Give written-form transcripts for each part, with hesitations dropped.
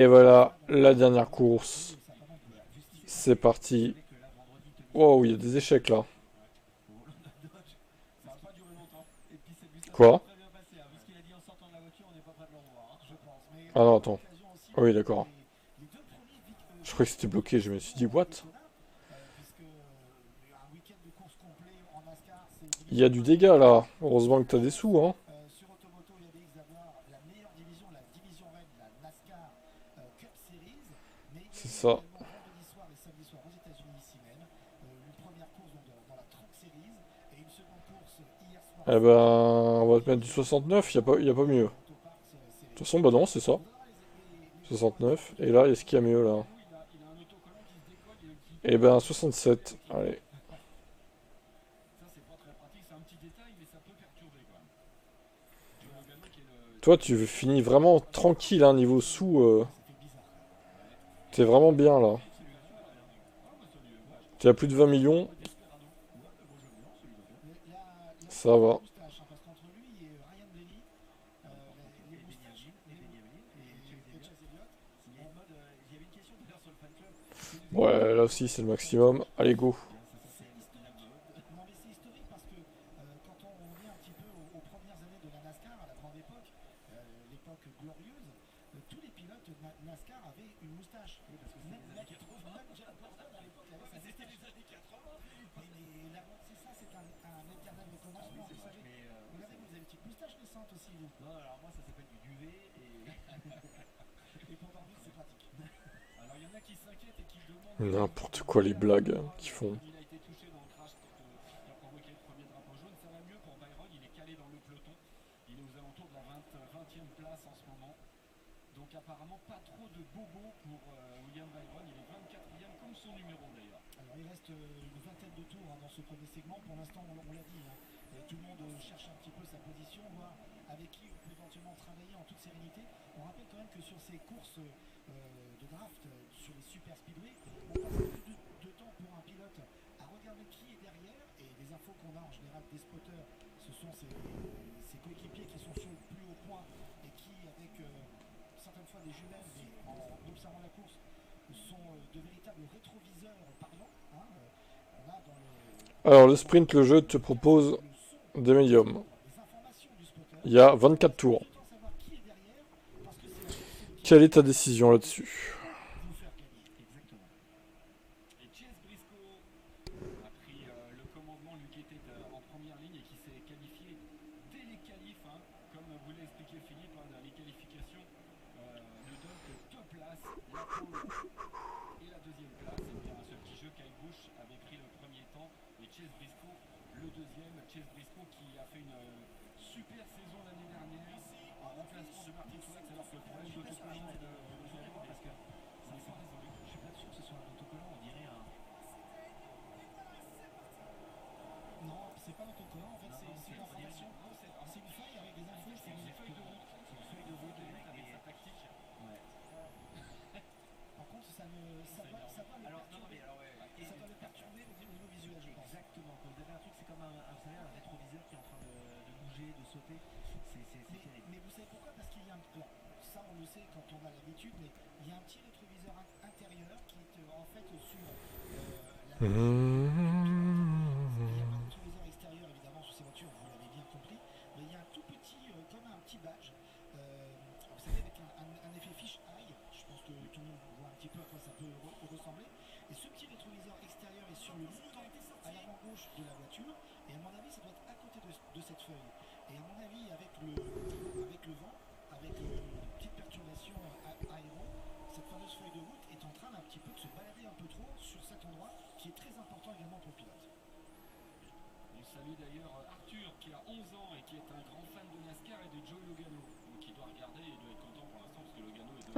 Et voilà, la dernière course. C'est parti. Wow, il y a des échecs là. Quoi? Ah non, attends. Ah oui, d'accord. Je croyais que c'était bloqué, je me suis dit, what? Il y a du dégât là. Heureusement que t'as des sous, hein. C'est ça. Eh ben, on va te mettre du 69, y a pas mieux. De toute façon, bah non, c'est ça. 69. Et là, est-ce qu'il y a mieux là? Eh ben, 67. Allez. Toi, tu finis vraiment tranquille, hein, niveau sous. T'es vraiment bien là. T'es à plus de 20 millions. Ça va. Ouais, là aussi, c'est le maximum. Allez, go. N'importe quoi les blagues qu'ils font. Alors, le sprint, le jeu te propose des médiums. Il y a 24 tours. Quelle est ta décision là-dessus?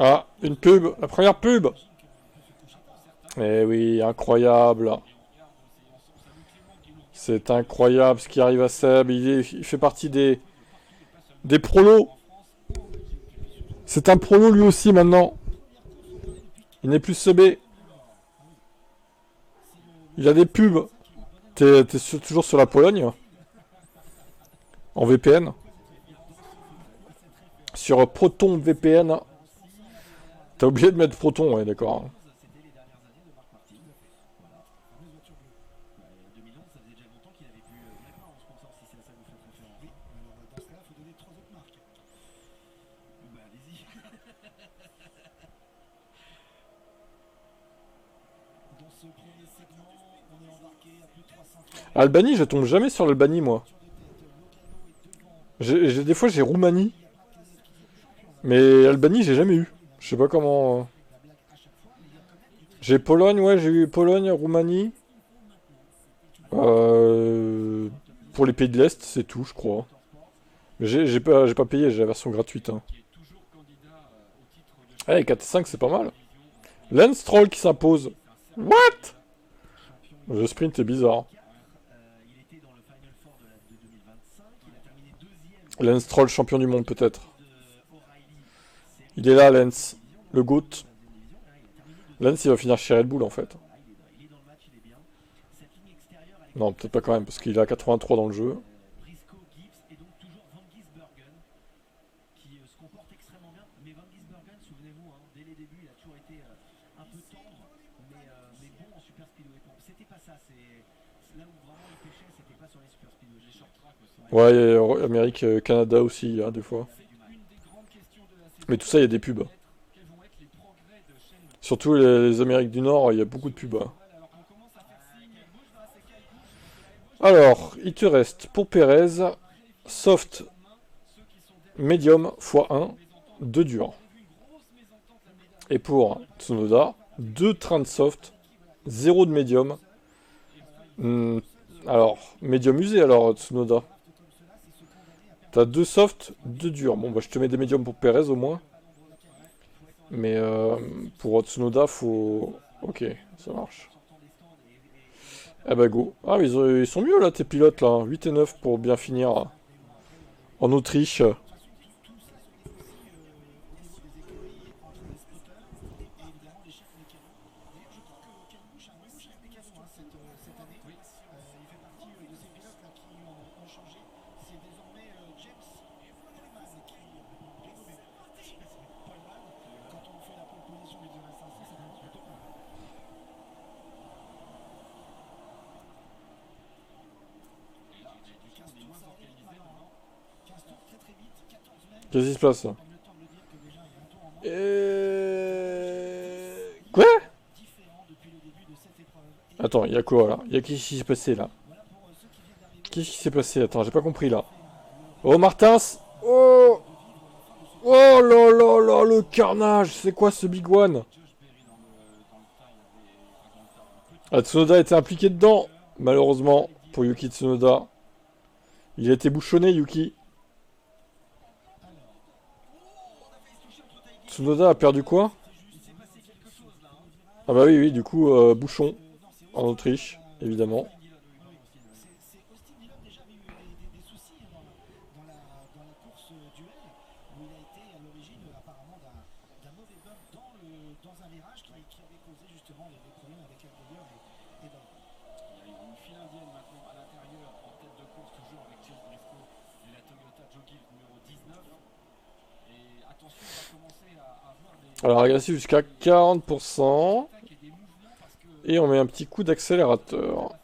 Ah, une pub, la première pub. Eh oui, incroyable. C'est incroyable ce qui arrive à Seb. Il fait partie des prolos. C'est un prolo lui aussi maintenant. Il n'est plus sebé. Il a des pubs. T'es toujours sur la Pologne? En VPN? Sur Proton VPN. T'as oublié de mettre Proton, ouais, d'accord. Albanie, je tombe jamais sur l'Albanie, moi. Des fois, j'ai Roumanie. Mais Albanie, j'ai jamais eu. Je sais pas comment... J'ai Pologne, ouais, j'ai eu Pologne, Roumanie. Pour les pays de l'Est, c'est tout, je crois. Mais j'ai pas payé, j'ai la version gratuite. Hein. Eh, 4 et 5, c'est pas mal. Lance Troll qui s'impose. What? Le sprint est bizarre. Lance Troll, champion du monde, peut-être. Il est là, Lance. Le GOAT. Lance, il va finir chez Red Bull, en fait. Non, peut-être pas quand même, parce qu'il est à 83 dans le jeu. Ouais, Amérique, Canada aussi, hein, des fois. Mais tout ça, il y a des pubs. Surtout les Amériques du Nord, il y a beaucoup de pubs. Alors, il te reste pour Perez, soft, medium x1, 2 durs. Et pour Tsunoda, 2 trains de soft, 0 de medium. Alors, medium usé alors, Tsunoda. T'as 2 soft, 2 durs. Bon, bah je te mets des médiums pour Perez au moins. Mais pour Tsunoda, faut... Ok, ça marche. Eh bah go. Ah, mais ils sont mieux là, tes pilotes là. 8 et 9 pour bien finir en Autriche. Qu'est-ce qui se passe là? Quoi? Attends, il y a quoi là? Qu'est-ce qui s'est passé là? Qu'est-ce qui s'est passé? Attends, j'ai pas compris là. Oh Martins! Oh! Oh là là là, le carnage! C'est quoi ce Big One? Ah, Tsunoda était impliqué dedans, malheureusement, pour Yuki Tsunoda. Il a été bouchonné, Yuki. Tsunoda a perdu quoi? Ah bah oui, oui, du coup, bouchon en Autriche, évidemment. Alors, agressif jusqu'à 40%. Et on met un petit coup d'accélérateur.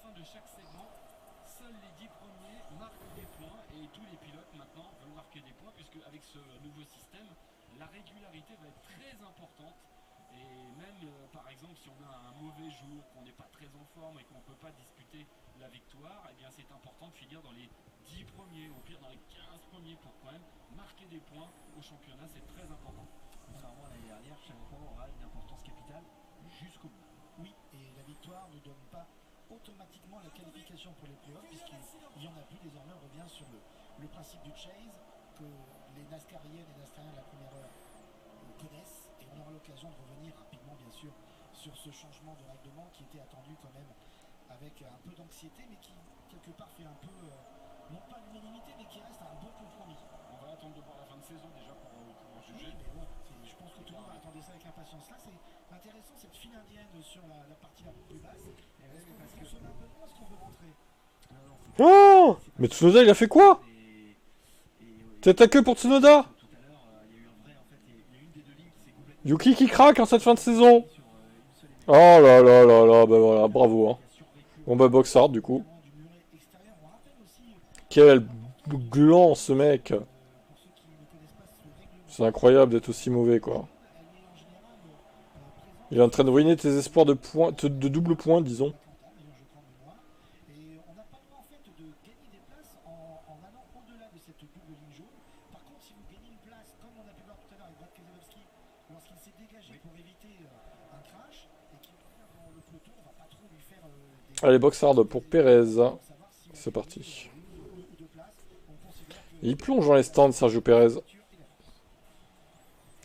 Automatiquement la qualification pour les playoffs, puisqu'il n'y en a plus désormais. On revient sur le principe du chase que les NASCARiennes et NASCARiens de la première heure connaissent, et on aura l'occasion de revenir rapidement bien sûr sur ce changement de règlement qui était attendu quand même avec un peu d'anxiété, mais qui quelque part fait un peu non pas l'unanimité, mais qui reste un bon compromis. On va attendre de voir la fin de saison déjà pour juger. Oui, mais bon, je pense que tout le monde attendait ça avec impatience. Là, c'est intéressant cette file indienne sur la partie la plus basse. Parce qu'on sonne un peu moins ce qu'on veut rentrer. Oh! Mais Tsunoda, il a fait quoi? C'est ta queue pour Tsunoda? Yuki qui craque en cette fin de saison. Oh là là là là, bah voilà, bravo. Hein. Bon bah Boxard du coup. Quel gland ce mec. C'est incroyable d'être aussi mauvais quoi. Il est en train de ruiner tes espoirs de points, de double point disons. Et on n'a pas le droit en fait de gagner des places en allant au-delà de cette double ligne jaune. Par contre, si vous gagnez une place, comme on a pu voir tout à l'heure avec Brad Keselowski, lorsqu'il s'est dégagé pour éviter un crash et qu'il revient dans le peloton, on va pas trop lui faire Allez, Boxard pour Perez. C'est parti. Il plonge dans les stands, Sergio Perez.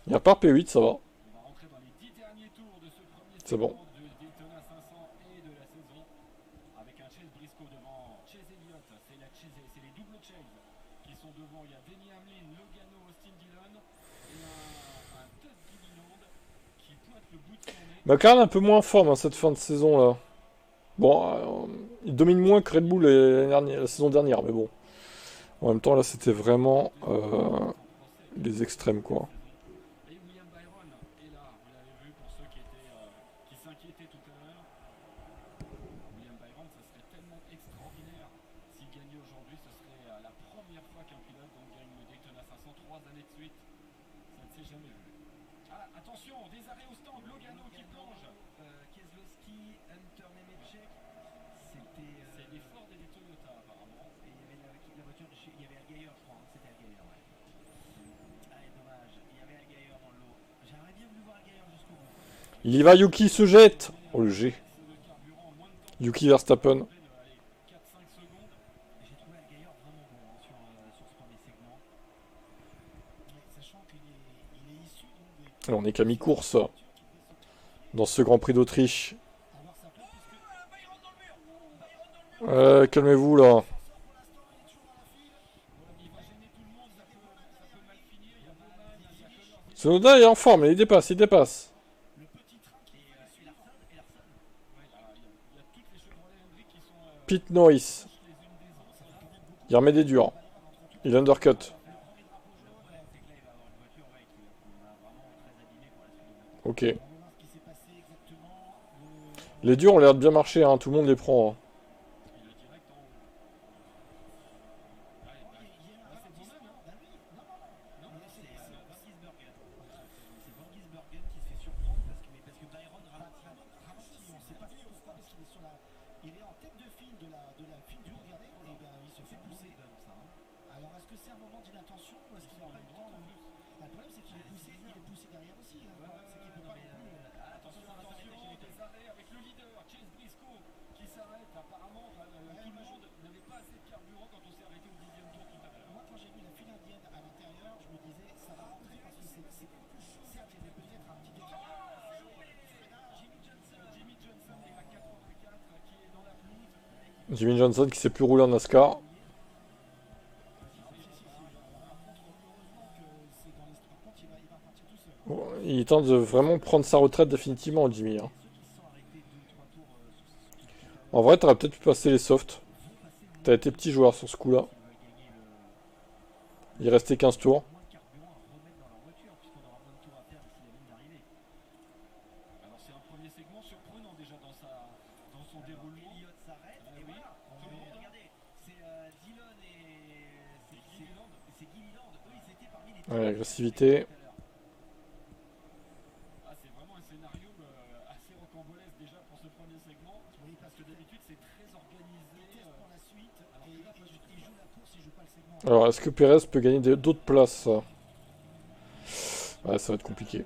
Il repart P8, ça va. C'est bon. McLaren un peu moins en forme hein, cette fin de saison là. Bon, il domine moins que Red Bull la saison dernière, mais bon. En même temps là c'était vraiment les extrêmes quoi. Attention, des arrêts au stand, Logano qui plonge. Keselowski, Hunter Nemechek. C'est des Ford et des Toyota apparemment. Et il y avait la voiture, il y avait Algayer je crois, c'était Algayer, ouais. Ah, dommage, il y avait Algayer dans le lot. J'aimerais bien voulu voir Algayer jusqu'au bout. Il y va, Yuki se jette. Oh le G. Yuki Verstappen. J'ai trouvé Algayer vraiment bon hein, sur ce premier segment. Sachant qu'il est issu donc Alors, on est qu'à mi-course dans ce Grand Prix d'Autriche. Calmez-vous là. Tsunoda est en forme, il dépasse, il dépasse. Pit Norris. Il remet des durs. Il undercut. Ok. Les durs ont l'air de bien marcher, hein. Tout le monde les prend. Hein. Il est en tête de file de la file du haut, regardez, et ben, il se fait pousser. Alors est-ce que c'est un moment d'inattention ou est-ce qu'il n'a pas le temps de... Le problème c'est qu'il est poussé derrière aussi. Hein. C'est qu'il peut pas non plus. Attention, des arrêts avec le leader, Chase Briscoe, qui s'arrête. Apparemment, tout le monde n'avait pas assez de carburant quand on s'est arrêté au 10e tour tout à l'heure. Moi, quand j'ai vu la file indienne à l'intérieur, je me disais, ça va rentrer parce que c'est certes, il y avait peut-être un petit décalage. Jimmy Johnson est à 84, qui est dans la pelouse. Jimmy Johnson qui sait plus rouler en NASCAR. Il tente de vraiment prendre sa retraite définitivement, Jimmy. Hein. En vrai, t'aurais peut-être pu passer les softs. T'as été petit joueur sur ce coup-là. Il restait 15 tours. Ouais, l'agressivité. C'est vraiment un scénario assez rocambolesque déjà pour ce premier segment. Oui, parce que d'habitude c'est très organisé. Pour la suite, et là, il joue la course, il joue pas le segment. Alors, est-ce que Perez peut gagner d'autres places? Ouais, ça va être compliqué.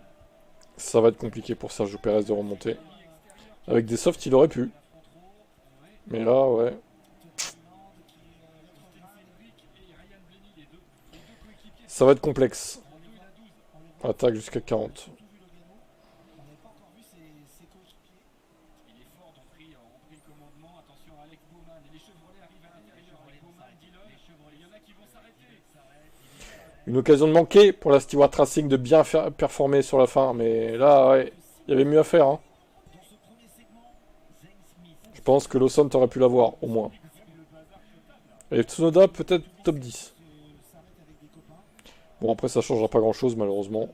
Ça va être compliqué pour Sergio Perez de remonter. Avec des softs, il aurait pu. Mais là, ouais. Ça va être complexe. Attaque jusqu'à 40. Une occasion de manquer pour la Stewart Racing de bien performer sur la fin. Mais là, ouais, il y avait mieux à faire. Hein. Je pense que Lawson t'aurait pu l'avoir, au moins. Et Tsunoda, peut-être top 10. Bon, après, ça changera pas grand-chose, malheureusement.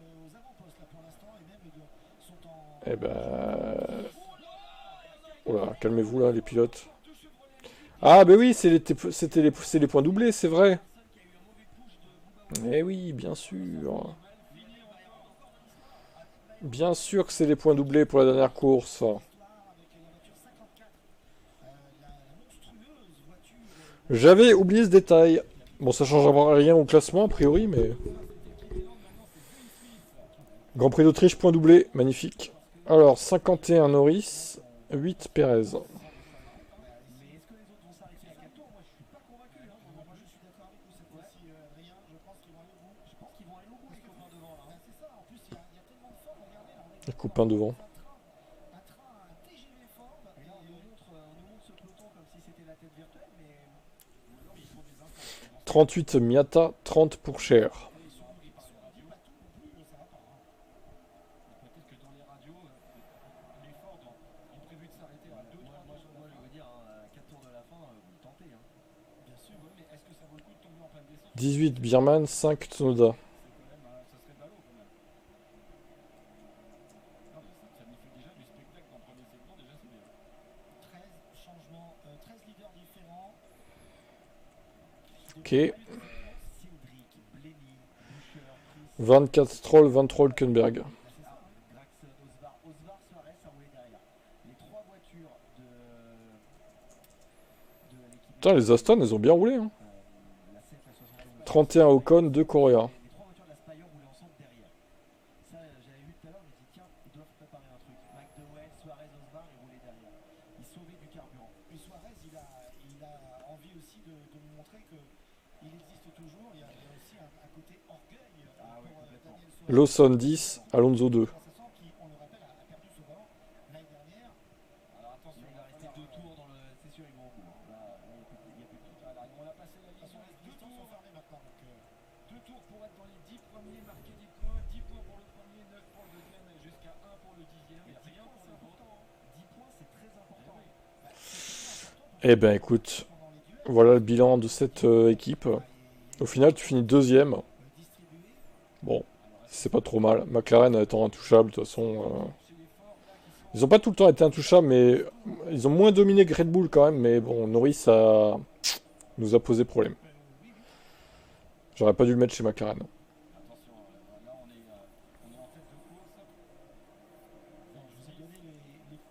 Eh ben... Oh là, calmez-vous là, les pilotes. Ah, ben oui, c'est les points doublés, c'est vrai. Eh oui, bien sûr. Bien sûr que c'est les points doublés pour la dernière course. J'avais oublié ce détail. Bon, ça changera rien au classement, a priori, mais... Grand Prix d'Autriche, point doublé, magnifique. Alors, 51 Norris, 8 Perez. Les copains devant. 38 Miata, 30 pour Cher. Moi, je veux dire, à 4 tours de la fin, vous tentez. Bien sûr, oui, mais est-ce que ça vaut le coup de tomber en pleine descente? 18 Bierman, 5 Tsunoda. C'est quand même, ça serait ballot quand même. Non, mais ça nous fait déjà du spectacle dans le premier segment, déjà c'est bien. 13 changements, 13 leaders différents. Ok. Cédric, Blenny, Boucher, Chris, 24 Stroll, 23 Hülkenberg. Drax, Osvar, Suarez, ça roulait derrière. Les trois voitures de l'équipe. Putain, les Aston, elles ont bien roulé. Hein. La 7, la 71. 31 Ocon, 2 Correa. Les trois voitures de la Spire roulaient ensemble derrière. Ça, j'avais vu tout à l'heure, je me dis tiens, ils doivent préparer un truc. McDowell, Suarez, Osvar, ils roulaient derrière. Ils sauvaient du carburant. Et Suarez, il a envie aussi de nous montrer qu'il existe toujours. Il y a aussi un côté orgueil pour Daniel Suarez. Lawson 10, Alonso 2. Sachant qu'on le rappelle, a perdu ce volant l'année dernière. Alors attention, il va rester 2 tours dans le. C'est sûr, ils vont au bout. Là, il n'y a plus de tout. On a passé la ligne. Les distances sont fermées maintenant. Donc, 2 tours pour être dans les 10 premiers, marquer 10 points. 10 points pour le premier, 9 pour le deuxième, et jusqu'à 1 pour le dixième. Et rien pour le vôtre. 10 points, c'est très important. Eh ben écoute, voilà le bilan de cette équipe. Au final, tu finis deuxième. Bon, c'est pas trop mal. McLaren étant intouchable, de toute façon. Ils ont pas tout le temps été intouchables, mais ils ont moins dominé que Red Bull quand même. Mais bon, Norris nous a posé problème. J'aurais pas dû le mettre chez McLaren. Attention, là on est en tête de course. Je vous ai donné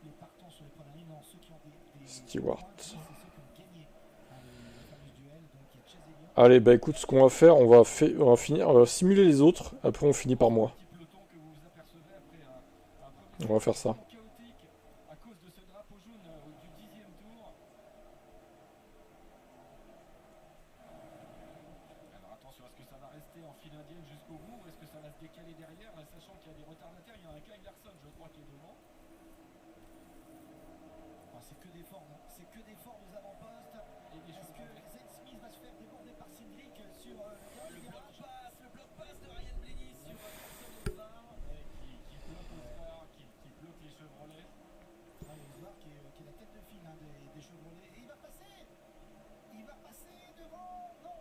les partants sur les premières lignes, non, ceux qui ont des Stewart. c'est ceux qui ont gagné le fameux duel. Donc il y a Chase Elliott. Allez, bah écoute, ce qu'on va faire, on va finir, on va simuler les autres. Après, on finit par moi. Petit peloton que vous vous apercevez après un premier On va faire ça. chaotique à cause de ce drapeau jaune du 10e tour. Alors attention, est-ce que ça va rester en file indienne jusqu'au bout ou est-ce que ça va se décaler derrière, sachant qu'il y a des retardataires? Il y a un Kyle Larson, je crois, qui est devant. C'est que des formes, c'est que des formes aux avant-postes. Est-ce que Zed Smith va se faire déborder par Cédric sur le bloc passe de Ryan Blenny sur Carson Osvar qui bloque Osvar, qui bloque les Chevrolets. Osvar qui est la tête de file des Chevrolets. Et il va passer devant. Non.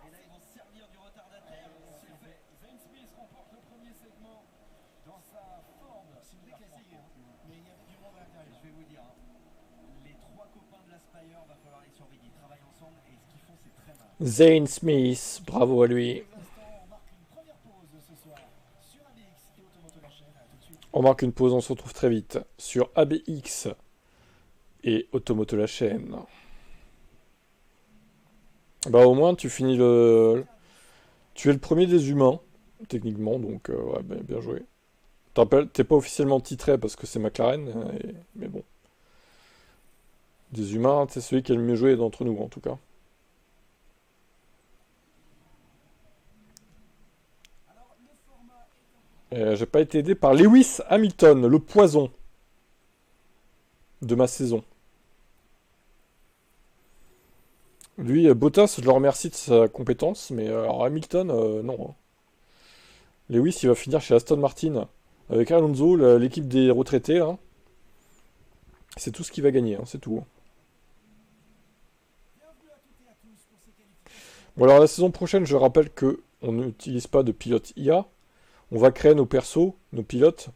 Et là ils vont se servir du retardataire. C'est fait. Zane Smith remporte le premier segment dans sa Ford. Cédric a essayé, mais il y avait du monde à l'intérieur. Je vais vous dire, les trois copains de la Spire, va falloir les surveiller. Ils travaillent ensemble et ce qu'ils font, c'est très mal. Zane Smith, bravo à lui. On marque une première pause ce soir sur ABX et Automoto La Chaîne. À tout de suite. On marque une pause, on se retrouve très vite sur ABX et Automoto la chaîne. Bah au moins tu finis le... Tu es le premier des humains, techniquement, donc ouais, bien joué. T'es pas officiellement titré parce que c'est McLaren, mais bon. Des humains, c'est celui qui a le mieux joué d'entre nous en tout cas. J'ai pas été aidé par Lewis Hamilton, le poison de ma saison. Lui, Bottas, je le remercie de sa compétence, mais alors Hamilton, non. Hein. Lewis, il va finir chez Aston Martin avec Alonso, l'équipe des retraités. Là. C'est tout ce qu'il va gagner, hein, c'est tout. Hein. Bon alors la saison prochaine, je rappelle que on n'utilise pas de pilote IA. On va créer nos persos, nos pilotes,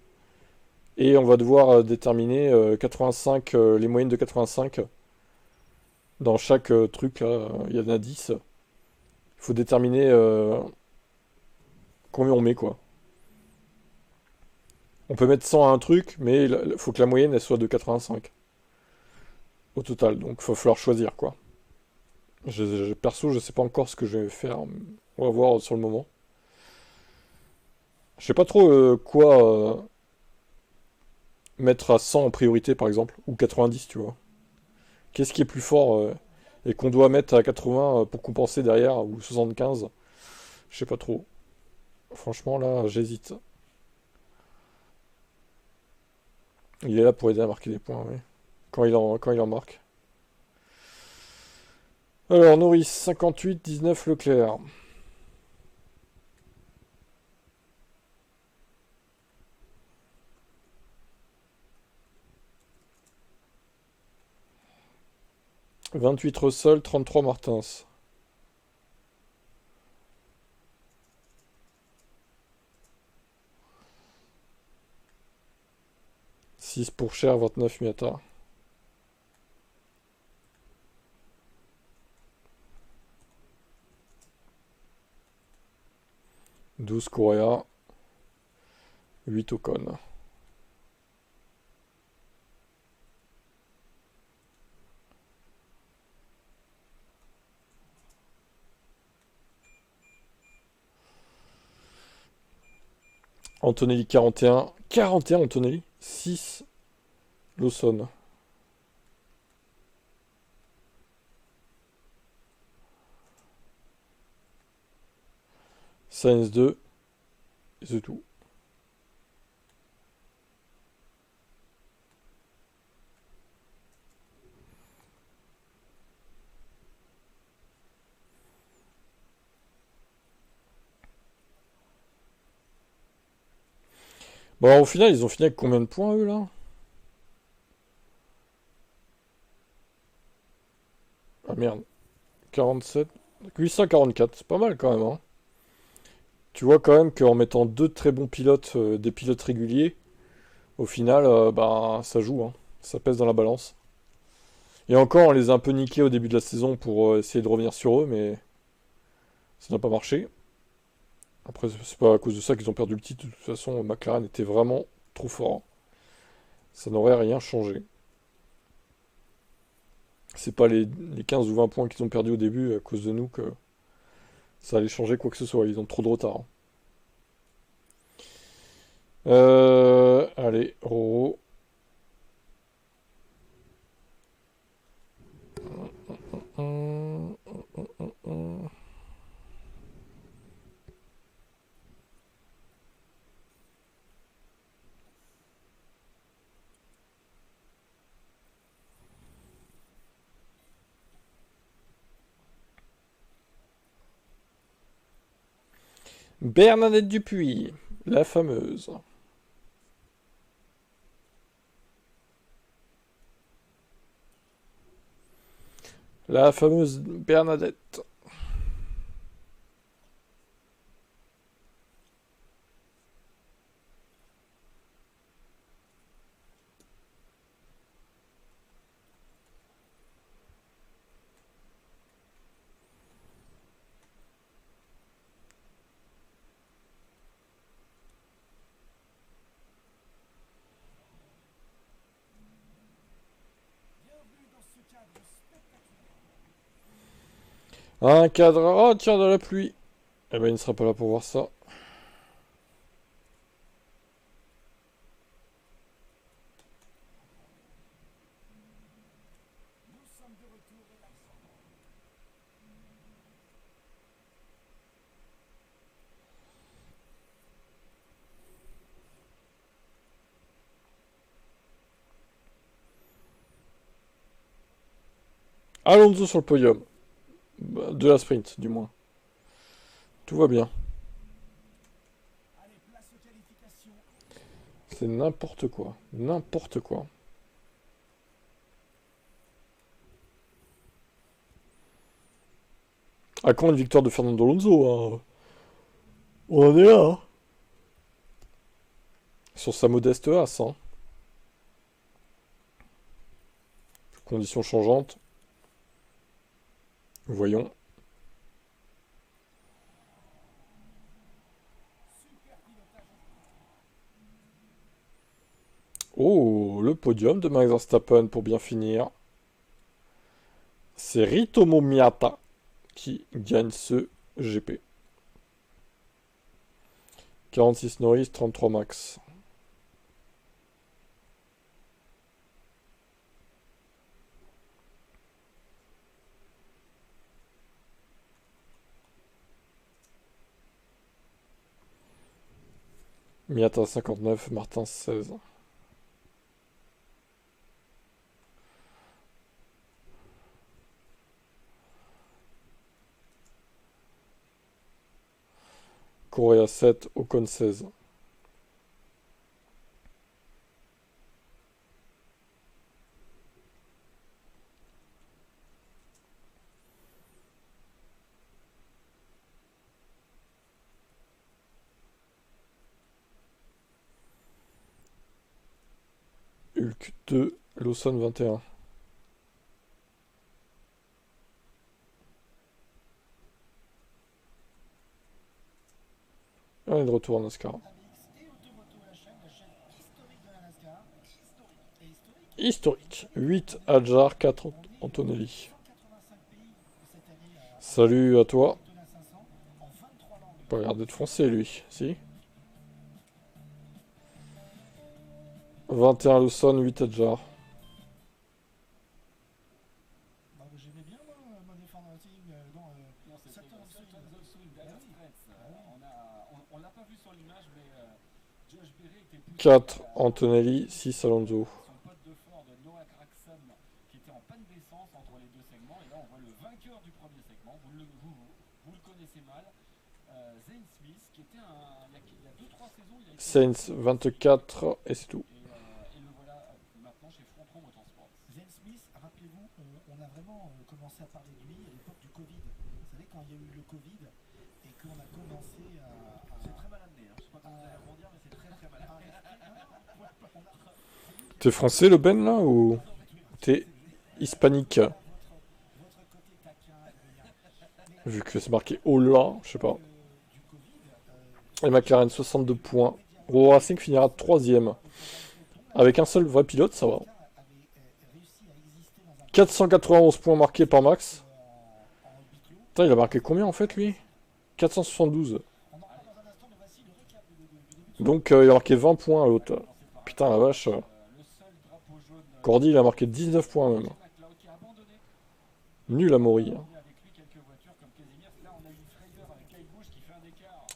Et on va devoir déterminer 85, les moyennes de 85 dans chaque truc, là. Il y en a 10. Il faut déterminer combien on met, quoi. On peut mettre 100 à un truc, mais il faut que la moyenne, elle soit de 85 au total. Donc, il va falloir choisir, quoi. Perso, je sais pas encore ce que je vais faire. On va voir sur le moment. Je sais pas trop quoi mettre à 100 en priorité, par exemple, ou 90, tu vois. Qu'est-ce qui est plus fort et qu'on doit mettre à 80 pour compenser derrière, ou 75? Je sais pas trop. Franchement, là, j'hésite. Il est là pour aider à marquer des points, oui. Quand il en marque. Alors, Norris, 58, 19, Leclerc. « 28 Russell, 33 Martins. » 6 pour Cher, 29 Miata. « 12 Correa. 8 Ocon. Antonelli 41. 41 Antonelli. 6 Lawson. Sainz 2. Et c'est tout. Bon, au final, ils ont fini avec combien de points, eux, là? Ah merde. 47. 844, c'est pas mal quand même, hein. Tu vois quand même qu'en mettant deux très bons pilotes, des pilotes réguliers, au final, bah, ça joue, hein. Ça pèse dans la balance. Et encore, on les a un peu niqués au début de la saison pour essayer de revenir sur eux, mais ça n'a pas marché. Après, c'est pas à cause de ça qu'ils ont perdu le titre. De toute façon, McLaren était vraiment trop fort. Ça n'aurait rien changé. C'est pas les 15 ou 20 points qu'ils ont perdu au début à cause de nous que ça allait changer quoi que ce soit. Ils ont trop de retard. Allez, Roro. Bernadette Dupuis, la fameuse. La fameuse Bernadette. Un cadre. Oh, tiens, de la pluie. Eh ben, il ne sera pas là pour voir ça. Alonso sur le podium. Bah, de la sprint, du moins. Tout va bien. C'est n'importe quoi. N'importe quoi. À quand une victoire de Fernando Alonso, hein? On en est là, hein. Sur sa modeste as, hein. Conditions changeantes. Voyons. Oh, le podium de Max Verstappen pour bien finir. C'est Ritomo Miata qui gagne ce GP. 46 Norris, 33 Max. Miata 59, Martin 16. Correa 7, Ocon 16. Hulk 2, Lawson 21. On est de retour en NASCAR. Historique. 8 Adjar, 4 Antonelli. Salut à toi. Pas l'air d'être français lui, si. 21 Lawson, 8 Adjar. J'aimais bien moi défendre un team dans on l'a pas vu sur l'image, mais Josh Berry était plus 4 Antonelli, 6 Alonso. son pote de fort de Noah Gragson qui était en panne d'essence entre les deux segments. Et là, on voit le vainqueur du premier segment. Vous le connaissez mal. Zane Smith, qui était il y a 2-3 saisons. Il a été Saints 24 et c'est tout. et le voilà maintenant chez Frontron Motorsport. Zane Smith, rappelez-vous, on a vraiment commencé à parler de lui à l'époque du Covid. Vous savez, quand il y a eu le Covid et qu'on a commencé à... C'est très mal amené, hein. Je sais pas comment vous allez rebondir, mais c'est très très mal amené. T'es français le Ben là ou t'es hispanique? Vu que c'est marqué Ola, je sais pas. Et McLaren 62 points. Rowe Racing finira 3ème. Avec un seul vrai pilote, ça va. 491 points marqués par Max. Putain, il a marqué combien en fait lui? 472. Donc il a marqué 20 points à l'autre. Putain la vache. Cordy il a marqué 19 points même. Nul à mourir.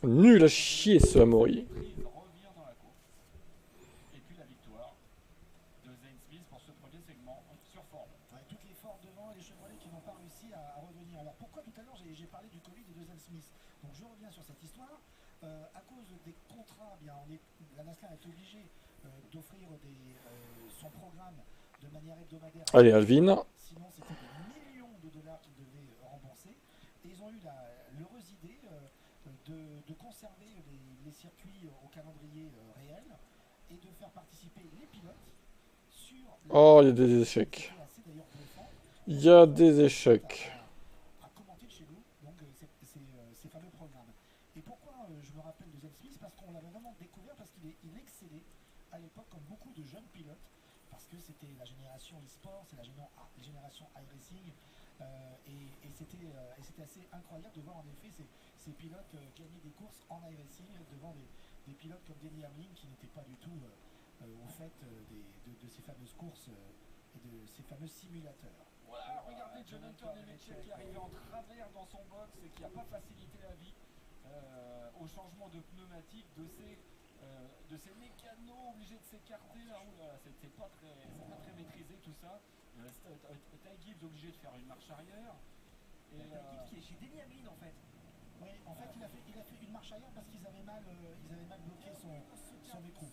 Nul à chier ce Amaury. Toutes les forts devant et les Chevrolet qui n'ont pas réussi à revenir. Alors pourquoi tout à l'heure j'ai parlé du Covid et de Zane Smith? Donc je reviens sur cette histoire. À cause des contrats, bien, la NASCAR est obligée d'offrir son programme de manière hebdomadaire. Allez Alvin. Sinon c'était des millions de dollars qu'ils devaient rembourser. Et ils ont eu l'heureuse idée de conserver les circuits au calendrier réel et de faire participer les pilotes sur... Oh, il y a des échecs. Il y a des échecs. À commenter de chez nous, donc ces fameux programmes. Et pourquoi je me rappelle de Zane Smith? Parce qu'on l'avait vraiment découvert, parce qu'il excellait à l'époque comme beaucoup de jeunes pilotes, parce que c'était la génération e-sport, c'est la génération iRacing, et c'était assez incroyable de voir en effet ces pilotes gagner des courses en iRacing devant des pilotes comme Denny Hamlin qui n'étaient pas du tout au fait de ces fameuses courses et de ces fameux simulateurs. Voilà, regardez John Hunter Nemechek qui est arrivé en travers dans son box et qui n'a pas facilité la vie au changement de pneumatique de ces mécanos obligés de s'écarter. C'est pas très maîtrisé tout ça. Ty Gibbs obligé de faire une marche arrière. Et Ty Gibbs qui est chez Denny Hamlin en fait. Oui, en fait il a fait une marche arrière parce qu'ils avaient mal bloqué son écrou.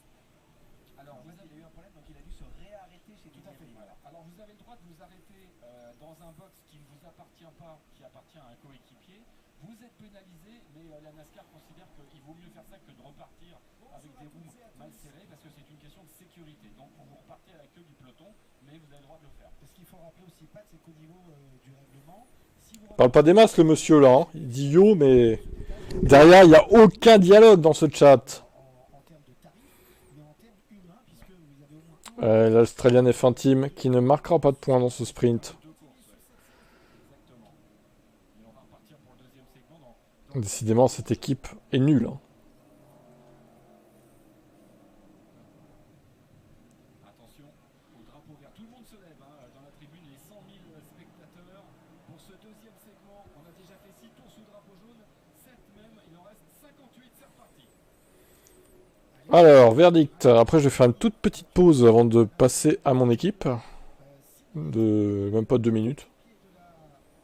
Alors, il a eu un problème, donc il a dû se réarrêter chez Denny Hamlin. Voilà. Alors vous avez le droit de vous arrêter dans un box qui ne vous appartient pas, qui appartient à un coéquipier. Vous êtes pénalisé, mais la NASCAR considère qu'il vaut mieux faire ça que de repartir avec des roues mal serrées, parce que c'est une question de sécurité. Donc vous repartez à la queue du peloton, mais vous avez le droit de le faire. Ce qu'il faut rappeler aussi, Pat, c'est qu'au niveau du règlement, si vous Parle pas des masses, le monsieur là. Hein. Il dit yo, mais derrière, il n'y a aucun dialogue dans ce chat. en termes de tarifs, mais en termes humains, puisque vous avez au moins un L'Australian F1 Team qui ne marquera pas de points dans ce sprint. Deux courses, exactement. Et on va repartir pour le deuxième segment dans Décidément, cette équipe est nulle. Hein. Attention au drapeau vert. Tout le monde se lève dans la tribune, les 100 000 spectateurs. Pour ce deuxième segment, on a déjà fait 6 tours sous drapeau jaune, 7 même, il en reste 58, c'est reparti. Alors, verdict. Après, je vais faire une toute petite pause avant de passer à mon équipe. De même pas 2 minutes.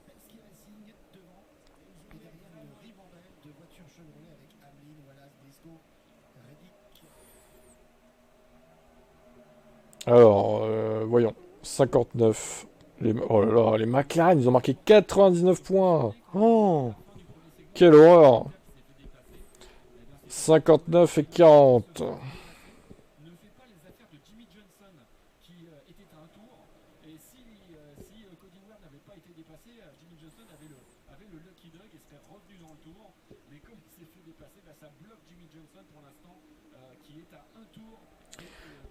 Penske Racing devant, et derrière une ribambelle de voitures Chevrolet avec Hamlin, Wallace, Briscoe, Reddick. Alors, voyons. 59. Oh là là, les McLaren, ils ont marqué 99 points. Oh, quelle horreur. 59 et 40. Ne fait pas les affaires de Jimmy Johnson qui était à un tour. Et si Cody Ware n'avait pas été dépassé, Jimmy Johnson avait le lucky dog et serait revenu dans le tour. Mais comme il s'est fait dépasser, ça bloque Jimmy Johnson pour l'instant qui est à un tour.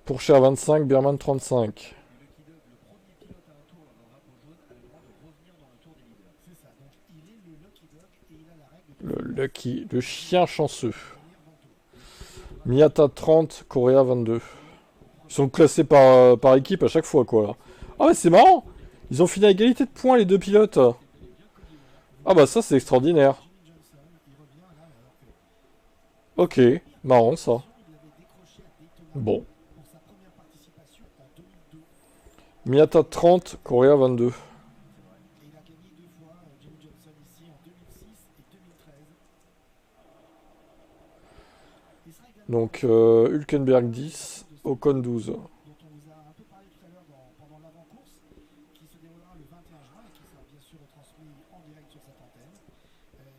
Pourchaire 25, Berman 35. Le lucky dog, le premier pilote à un tour dans le drapeau jaune, a le droit de revenir dans le tour des leaders. C'est ça, donc il est le lucky dog et il a la règle de Le Lucky, le chien chanceux. revenir dans le tour. Miata 30, Correa 22. Ils sont classés par équipe à chaque fois, quoi. Là. Ah ouais, c'est marrant. Ils ont fini à égalité de points, les deux pilotes. Ah bah ça, c'est extraordinaire. Jimmy Johnson, il revient là alors que Ok, marrant ça. il avait décroché à Daytona Bon. pour sa première participation en 2002. Miata 30, Correa 22. Et il a gagné 2 fois, Jimmy Johnson ici en 2006 et 2013. Il sera également Donc, Hülkenberg 10, Ocon 12. dont on vous a un peu parlé tout à l'heure pendant l'avant-course, qui se déroulera le 21 juin et qui sera bien sûr retransmis en direct sur cette antenne.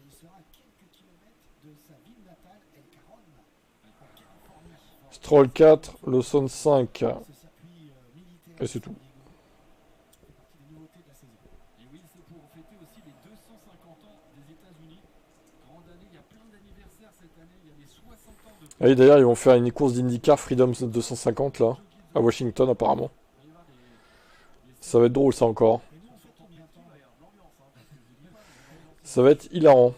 Il sera à quelques kilomètres de sa ville natale, El Cajon, en Californie. Stroll 4, Lawson 5. Ce circuit militaire Et c'est tout. fait partie des nouveautés de la saison. Et oui, c'est pour fêter aussi les 250 ans des États-Unis. Grande année, il y a plein d'anniversaires cette année. Il y a les 60 ans de Ah, et d'ailleurs, ils vont faire une course d'IndyCar Freedom 250 là, à Washington apparemment. Il va y avoir des Ça va être drôle ça encore. Et nous, on fait combien de temps d'ailleurs l'ambiance, parce que je dis pas, Ça va être hilarant.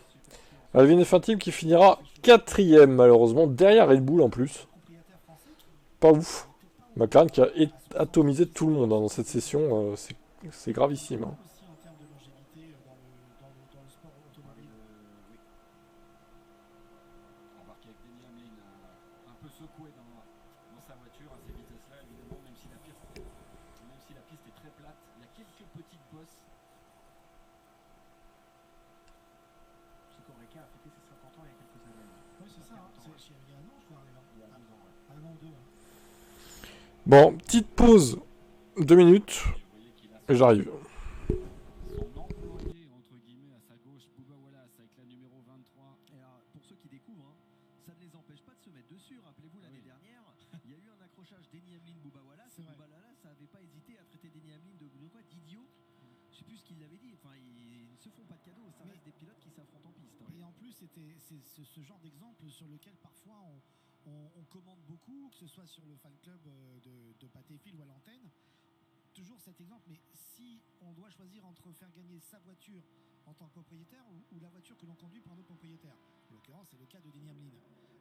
Alvin F1 Team qui finira 4ème malheureusement, derrière Red Bull en plus. propriétaire français qui Pas ouf. McLaren qui a atomisé tout le monde hein, dans cette session, c'est gravissime. Hein. aussi en termes de longévité dans le sport automobile. embarqué avec Denny Hamlin, un peu secoué dans sa voiture à ces vitesses-là, évidemment, même si la piste est très plate, il y a quelques petites bosses. Chico Reca a fêté ses 50 ans il y a quelques années. Oui, c'est ça, il y a un an, je crois, Il y a 12 ans, ouais. un an ou deux. Bon, petite pause, 2 minutes, Et vous voyez qu'il a et j'arrive. son employé, entre guillemets, à sa gauche, Bubba Wallace, avec la numéro 23. Et alors, pour ceux qui découvrent, ça ne les empêche pas de se mettre dessus. Rappelez-vous, l'année dernière, il y a eu un accrochage Denny Hamlin, Bubba Wallace. C'est vrai. Bubba Wallace n'avait pas hésité à traiter Denny Hamlin de quoi, d'idiot. Je ne sais plus ce qu'il avait dit. Enfin, ils ne se font pas de cadeaux. Ça reste des pilotes qui s'affrontent en piste. Et en plus, c'est ce genre d'exemple sur lequel parfois on commande beaucoup, que ce soit sur le fan club de Patéfil ou à l'antenne. Toujours cet exemple, mais si on doit choisir entre faire gagner sa voiture en tant que propriétaire ou la voiture que l'on conduit par un autre propriétaire, en l'occurrence c'est le cas de Denny Hamlin.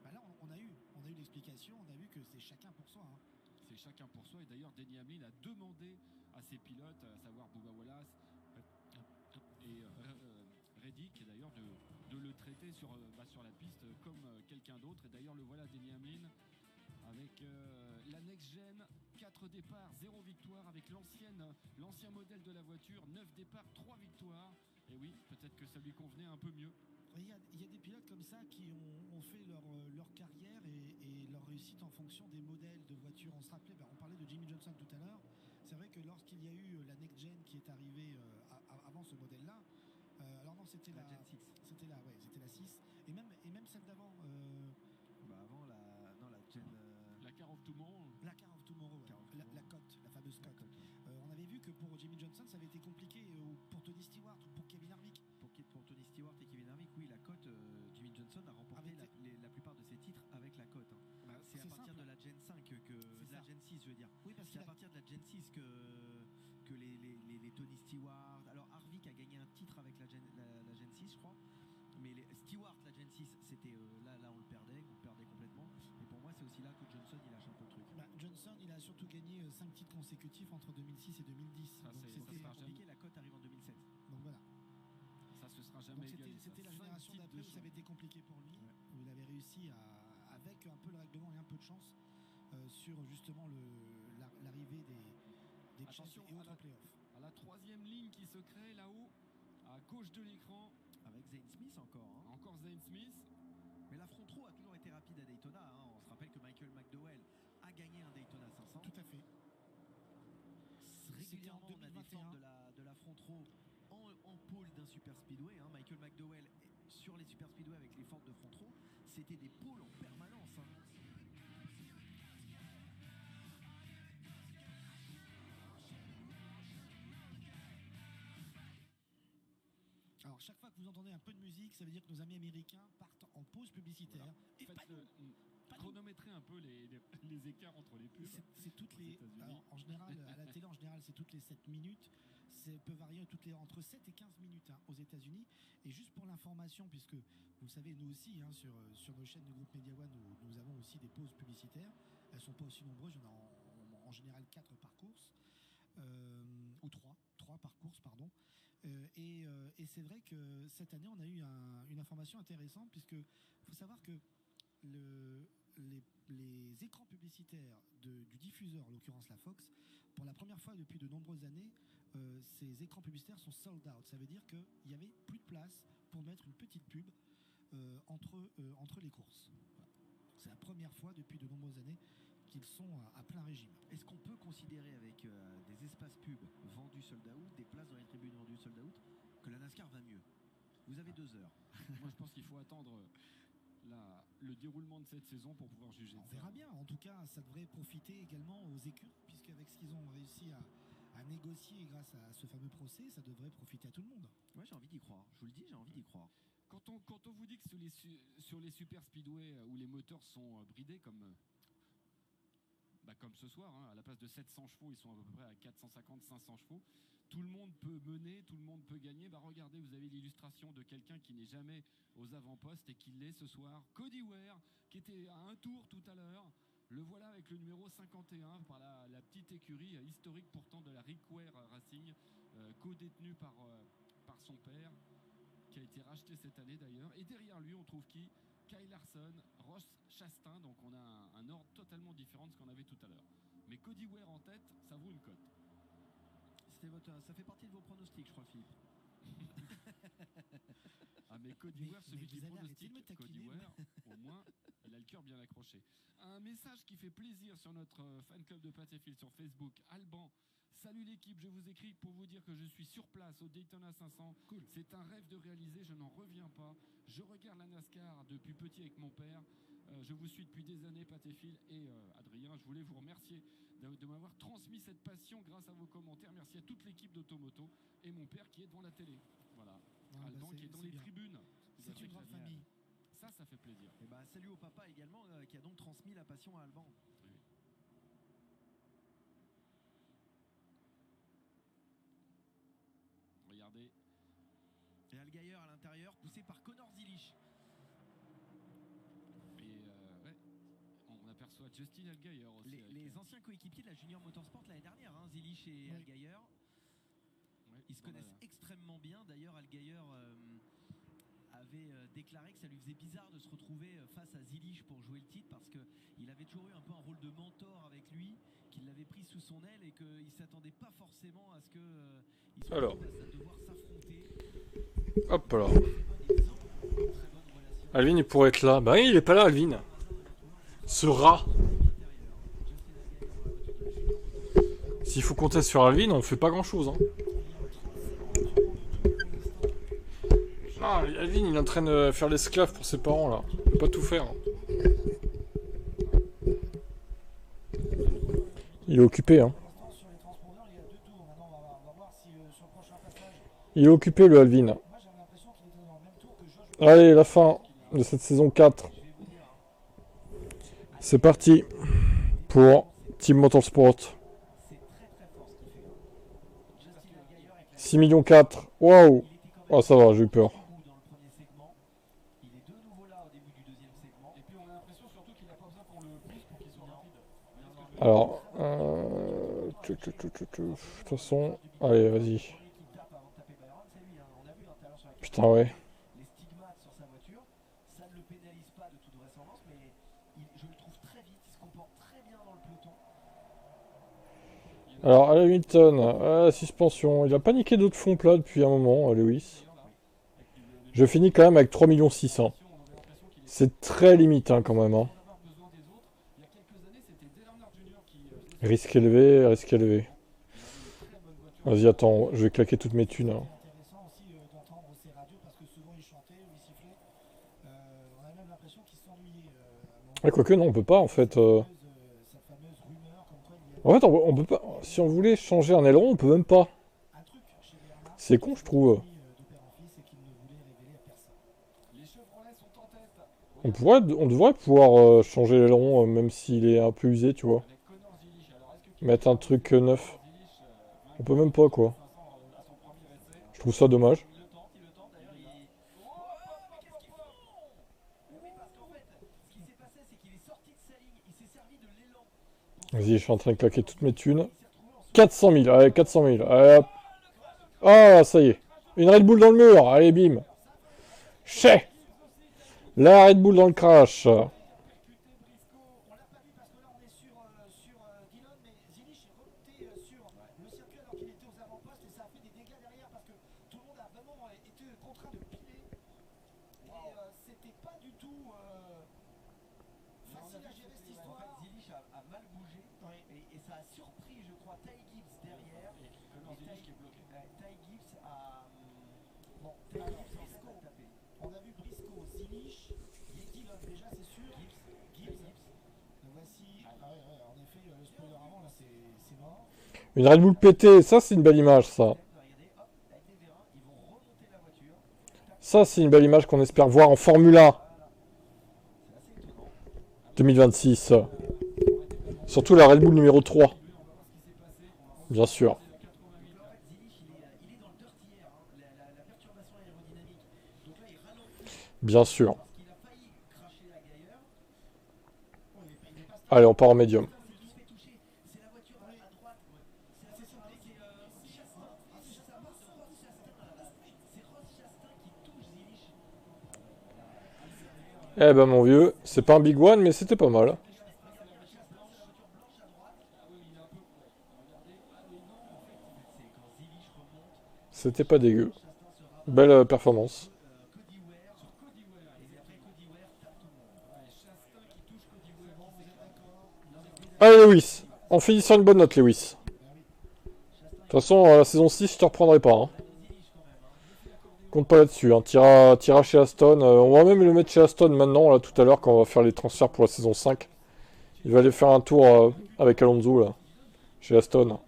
Bah là on a eu l'explication, on a vu que c'est chacun pour soi. Hein. C'est chacun pour soi. Et d'ailleurs, Denny Hamlin a demandé à ses pilotes, à savoir Bubba Wallace et Reddick, d'ailleurs, de le traiter sur la piste comme quelqu'un d'autre. Et d'ailleurs, le voilà, Denny Hamlin, avec la next-gen, 4 départs, 0 victoire, avec l'ancien modèle de la voiture, 9 départs, 3 victoires. Et oui, peut-être que ça lui convenait un peu mieux. Il y a des pilotes comme ça qui ont fait leur carrière et leur réussite en fonction des modèles de voitures. On se rappelait, on parlait de Jimmy Johnson tout à l'heure. C'est vrai que lorsqu'il y a eu la Next Gen qui est arrivée avant ce modèle-là, alors non, c'était La la Gen 6. c'était la 6, et même celle d'avant, Bah avant la. Non, la Gen. La Car of Tomorrow. la Car of Tomorrow, ouais. Car of la Tomorrow. cote, la fameuse La cote. cote, ouais. On avait vu que pour Jimmy Johnson, ça avait été compliqué, ou pour Tony Stewart, ou pour Kevin Harvick. Pour Tony Stewart et Kevin Harvick, oui, la cote, Jimmy Johnson a remporté Avec la plupart de ses titres avec la cote. Hein. C'est à partir simple. de la Gen 5 de ça. la Gen 6, je veux dire. Oui, parce C'est qu'il à a partir de la Gen 6 que les Tony Stewart. Alors Harvick a gagné un titre avec la Gen 6, je crois. Mais Stewart, la Gen 6, c'était là on le perdait complètement. Et pour moi, c'est aussi là que Johnson il lâche un peu le truc. Johnson, il a surtout gagné 5 titres consécutifs entre 2006 et 2010. Ça, Donc c'est- c'était ça sera Compliqué, la cote arrive en 2007. donc voilà. Ça, ce sera Donc jamais égalé. c'était ça. la 5 génération titres d'après de où ça avait été compliqué pour lui, Ouais. où il avait réussi avec un peu le règlement et un peu de chance sur justement l'arrivée des Attention Chase et à autres la- playoffs. À la 3e ligne qui se crée là-haut, à gauche de l'écran, Avec Zane Smith encore. Hein. encore Zane Smith. Mais la front row a toujours été rapide à Daytona. Hein. On se rappelle que Michael McDowell a gagné un Daytona 500. Tout à fait. Régulièrement, C'était en on a des 2021. formes de la front row en pôle d'un super speedway. Hein. Michael McDowell, sur les super speedway avec les formes de front row, c'était des pôles en permanence. Hein. Alors chaque fois que vous entendez un peu de musique, ça veut dire que nos amis américains partent en pause publicitaire. Voilà. Et pas Faites-le. nous. Pas nous. Chronométrer un peu les écarts entre les pubs. C'est toutes aux les. États-Unis. Alors, en général, à la télé, en général, c'est toutes les 7 minutes. Ça peut varier entre 7 et 15 minutes aux États-Unis. Et juste pour l'information, puisque vous le savez, nous aussi, sur nos chaînes du groupe Media One, nous avons aussi des pauses publicitaires. Elles ne sont pas aussi nombreuses. Il y en a en général 4 par course. Ou 3 par course, pardon. Et c'est vrai que cette année, on a eu une information intéressante, puisque faut savoir que les écrans publicitaires du diffuseur, en l'occurrence la Fox, pour la première fois depuis de nombreuses années, ces écrans publicitaires sont sold out. Ça veut dire qu'il n'y avait plus de place pour mettre une petite pub entre les courses. Voilà. C'est la première fois depuis de nombreuses années qu'ils sont à plein régime. Est-ce qu'on peut considérer avec des espaces pubs vendus sold out, des places dans les tribunes vendues sold out, que la NASCAR va mieux? Vous avez 2 heures. Moi, je pense qu'il faut attendre le déroulement de cette saison pour pouvoir juger. On verra bien. En tout cas, ça devrait profiter également aux écuries, puisque avec ce qu'ils ont réussi à négocier grâce à ce fameux procès, ça devrait profiter à tout le monde. Ouais, j'ai envie d'y croire. Je vous le dis, j'ai envie d'y croire. Quand on vous dit que sur les super speedway où les moteurs sont bridés comme ce soir, hein, à la place de 700 chevaux, ils sont à peu près à 450-500 chevaux. Tout le monde peut mener, tout le monde peut gagner. Regardez, vous avez l'illustration de quelqu'un qui n'est jamais aux avant-postes et qui l'est ce soir. Cody Ware, qui était à un tour tout à l'heure. Le voilà avec le numéro 51 par la petite écurie historique pourtant de la Rick Ware Racing, co-détenue par son père, qui a été racheté cette année d'ailleurs. Et derrière lui, on trouve qui? Kyle Larson, Ross Chastain. Donc on a un ordre totalement différent de ce qu'on avait tout à l'heure. Mais Cody Ware en tête, ça vaut une cote. Ça fait partie de vos pronostics, je crois, Philippe. Ah mais Cody Ware, celui qui vous allez arrêter pronostique de me Cody taquiner. Ware, au moins, il a le cœur bien accroché. Un message qui fait plaisir sur notre fan club de Patéfil sur Facebook. Alban, salut l'équipe, je vous écris pour vous dire que je suis sur place au Daytona 500. Cool. C'est un rêve de réaliser, je n'en reviens pas. Je regarde la NASCAR depuis petit avec mon père. Je vous suis depuis des années, Patéfil et Adrien. Je voulais vous remercier de m'avoir transmis cette passion grâce à vos commentaires. Merci à toute l'équipe d'Automoto et mon père qui est devant la télé. Voilà. Alban qui est dans les tribunes. C'est une grande famille. Ça fait plaisir. Et salut au papa également, qui a donc transmis la passion à Alban. Oui. Regardez. Et Allgaier à l'intérieur, poussé par Connor Zilich. Et ouais, on aperçoit Justin Allgaier aussi. Les anciens coéquipiers de la Junior Motorsport l'année dernière, hein, Zilich et Oui. Allgaier. Ouais, Ils se dans la- connaissent extrêmement bien. D'ailleurs, Allgaier avait déclaré que ça lui faisait bizarre de se retrouver face à Zilich pour jouer le titre parce qu'il avait toujours eu un peu un rôle de mentor avec lui, qu'il l'avait pris sous son aile et qu'il ne s'attendait pas forcément à ce qu'il soit Alors. à devoir s'affronter. Hop alors. Très bonne relation. Alvin, il pourrait être là. Bah oui, il est pas là, Alvin. Ce rat. S'il faut compter sur Alvin, on fait pas grand chose. Hein. Ah, Alvin, il est en train de faire l'esclave pour ses parents là. Il peut pas tout faire. Il est occupé, hein. Sur les transpondeurs, il y a 2 tours. Maintenant, on va voir si sur le prochain passage. Il est occupé, le Alvin. Moi, j'avais l'impression qu'il était dans le même tour que Josh. Allez, la fin de cette saison 4. C'est parti pour Team Motorsport. 6 millions 4. Waouh. Oh, ça va, j'ai eu peur. Alors, de toute façon, allez, vas-y. Putain, ouais. Les stigmates sur sa voiture, ça ne le pénalise pas de toute vraisemblance, mais je le trouve très vite, il se comporte très bien dans le peloton. Alors, Hamilton, à la suspension. Il a pas niqué d'autres fonds plats depuis un moment, Lewis. Je finis quand même avec 3 600 000. C'est très limite, hein, quand même. Hein. Risque élevé, risque élevé. Vas-y, attends, je vais claquer toutes mes thunes. Hein. Intéressant aussi d'entendre ces radios parce que souvent il chantait ou il sifflait. On a même l'impression qu'il s'ennuyait. Ah, quoique, non, on peut pas, en fait. Cette fameuse rumeur comme quoi il y a En fait, on peut pas. Si on voulait changer un aileron, on peut même pas. un truc chez Bernard C'est con, je trouve. de père en fils et qu'il ne voulait révéler à personne. Les Chevrolets sont en tête. On devrait pouvoir changer l'aileron, même s'il est un peu usé, tu vois. Avec Connor Zilich. Alors, est-ce que Mettre un truc neuf. Zilich On peut même pas, quoi. à son premier essai Je trouve ça dommage. Il le tente d'ailleurs, il... Oh, mais qu'est-ce qu'il fait? Oui, parce qu'en fait, ce qui s'est passé, c'est qu'il est sorti de sa ligne, il s'est servi de l'élan. Vas-y, je suis en train de claquer toutes mes thunes. 400 000, allez, 400 000. Allez, hop. Ah, ça y est. Une Red Bull dans le mur. Allez, bim. Chez. La Red Bull dans le crash. On l'a pas vu parce que là on est sur Dillon, mais Zilich est remonté sur le circuit alors qu'il était aux avant-postes et ça a fait des dégâts derrière parce que tout le monde a vraiment été contraint de piler. Et c'était pas du tout facile à gérer cette En fait, histoire. Zilich a mal bougé et ça a surpris, je crois, Ty Gibbs derrière. Connor Zilich qui est bloqué. Ty Gibbs a... Bon, Ty alors Gibbs en fait Briscoe, a tapé. on a vu Briscoe, Zilich et Dillon déjà c'est sûr. Gibbs. Donc voici, ouais, en effet, le spoiler avant là c'est mort. Une Red Bull pétée. Ça, c'est une belle image, ça. Regardez, hop, avec les vérins, ils vont remonter la voiture. Ça, c'est une belle image qu'on espère voir en Formule 1 C'est assez étonnant. 2026. Surtout la Red Bull numéro 3. Bien sûr. En fait, Zilich, il est dans le dirty air, hein, la perturbation aérodynamique. Donc là, il ralentit Bien sûr. parce qu'il a failli cracher la Gailleur. Allez, on part en médium. C'est qui se fait toucher. C'est la voiture à droite. C'est la voiture avec Chastain. Ça part de Ross Chastain à la base. C'est Ross Chastain qui touche Zilich. Eh ben, mon vieux, c'est pas un big one, mais c'était pas mal. C'était pas dégueu. Belle performance. Cody Ware. Et après Cody Ware tape tout le monde. Chastain qui touche Cody Ware. Bon, vous êtes d'accord? Allez, Lewis. On finit sur une bonne note, Lewis. De toute façon, la saison 6, je te reprendrai pas. Hein. Compte pas là-dessus. Hein. Tira chez Aston. On va même le mettre chez Aston maintenant, là, tout à l'heure, quand on va faire les transferts pour la saison 5. Il va aller faire un tour avec Alonso, là, chez Aston.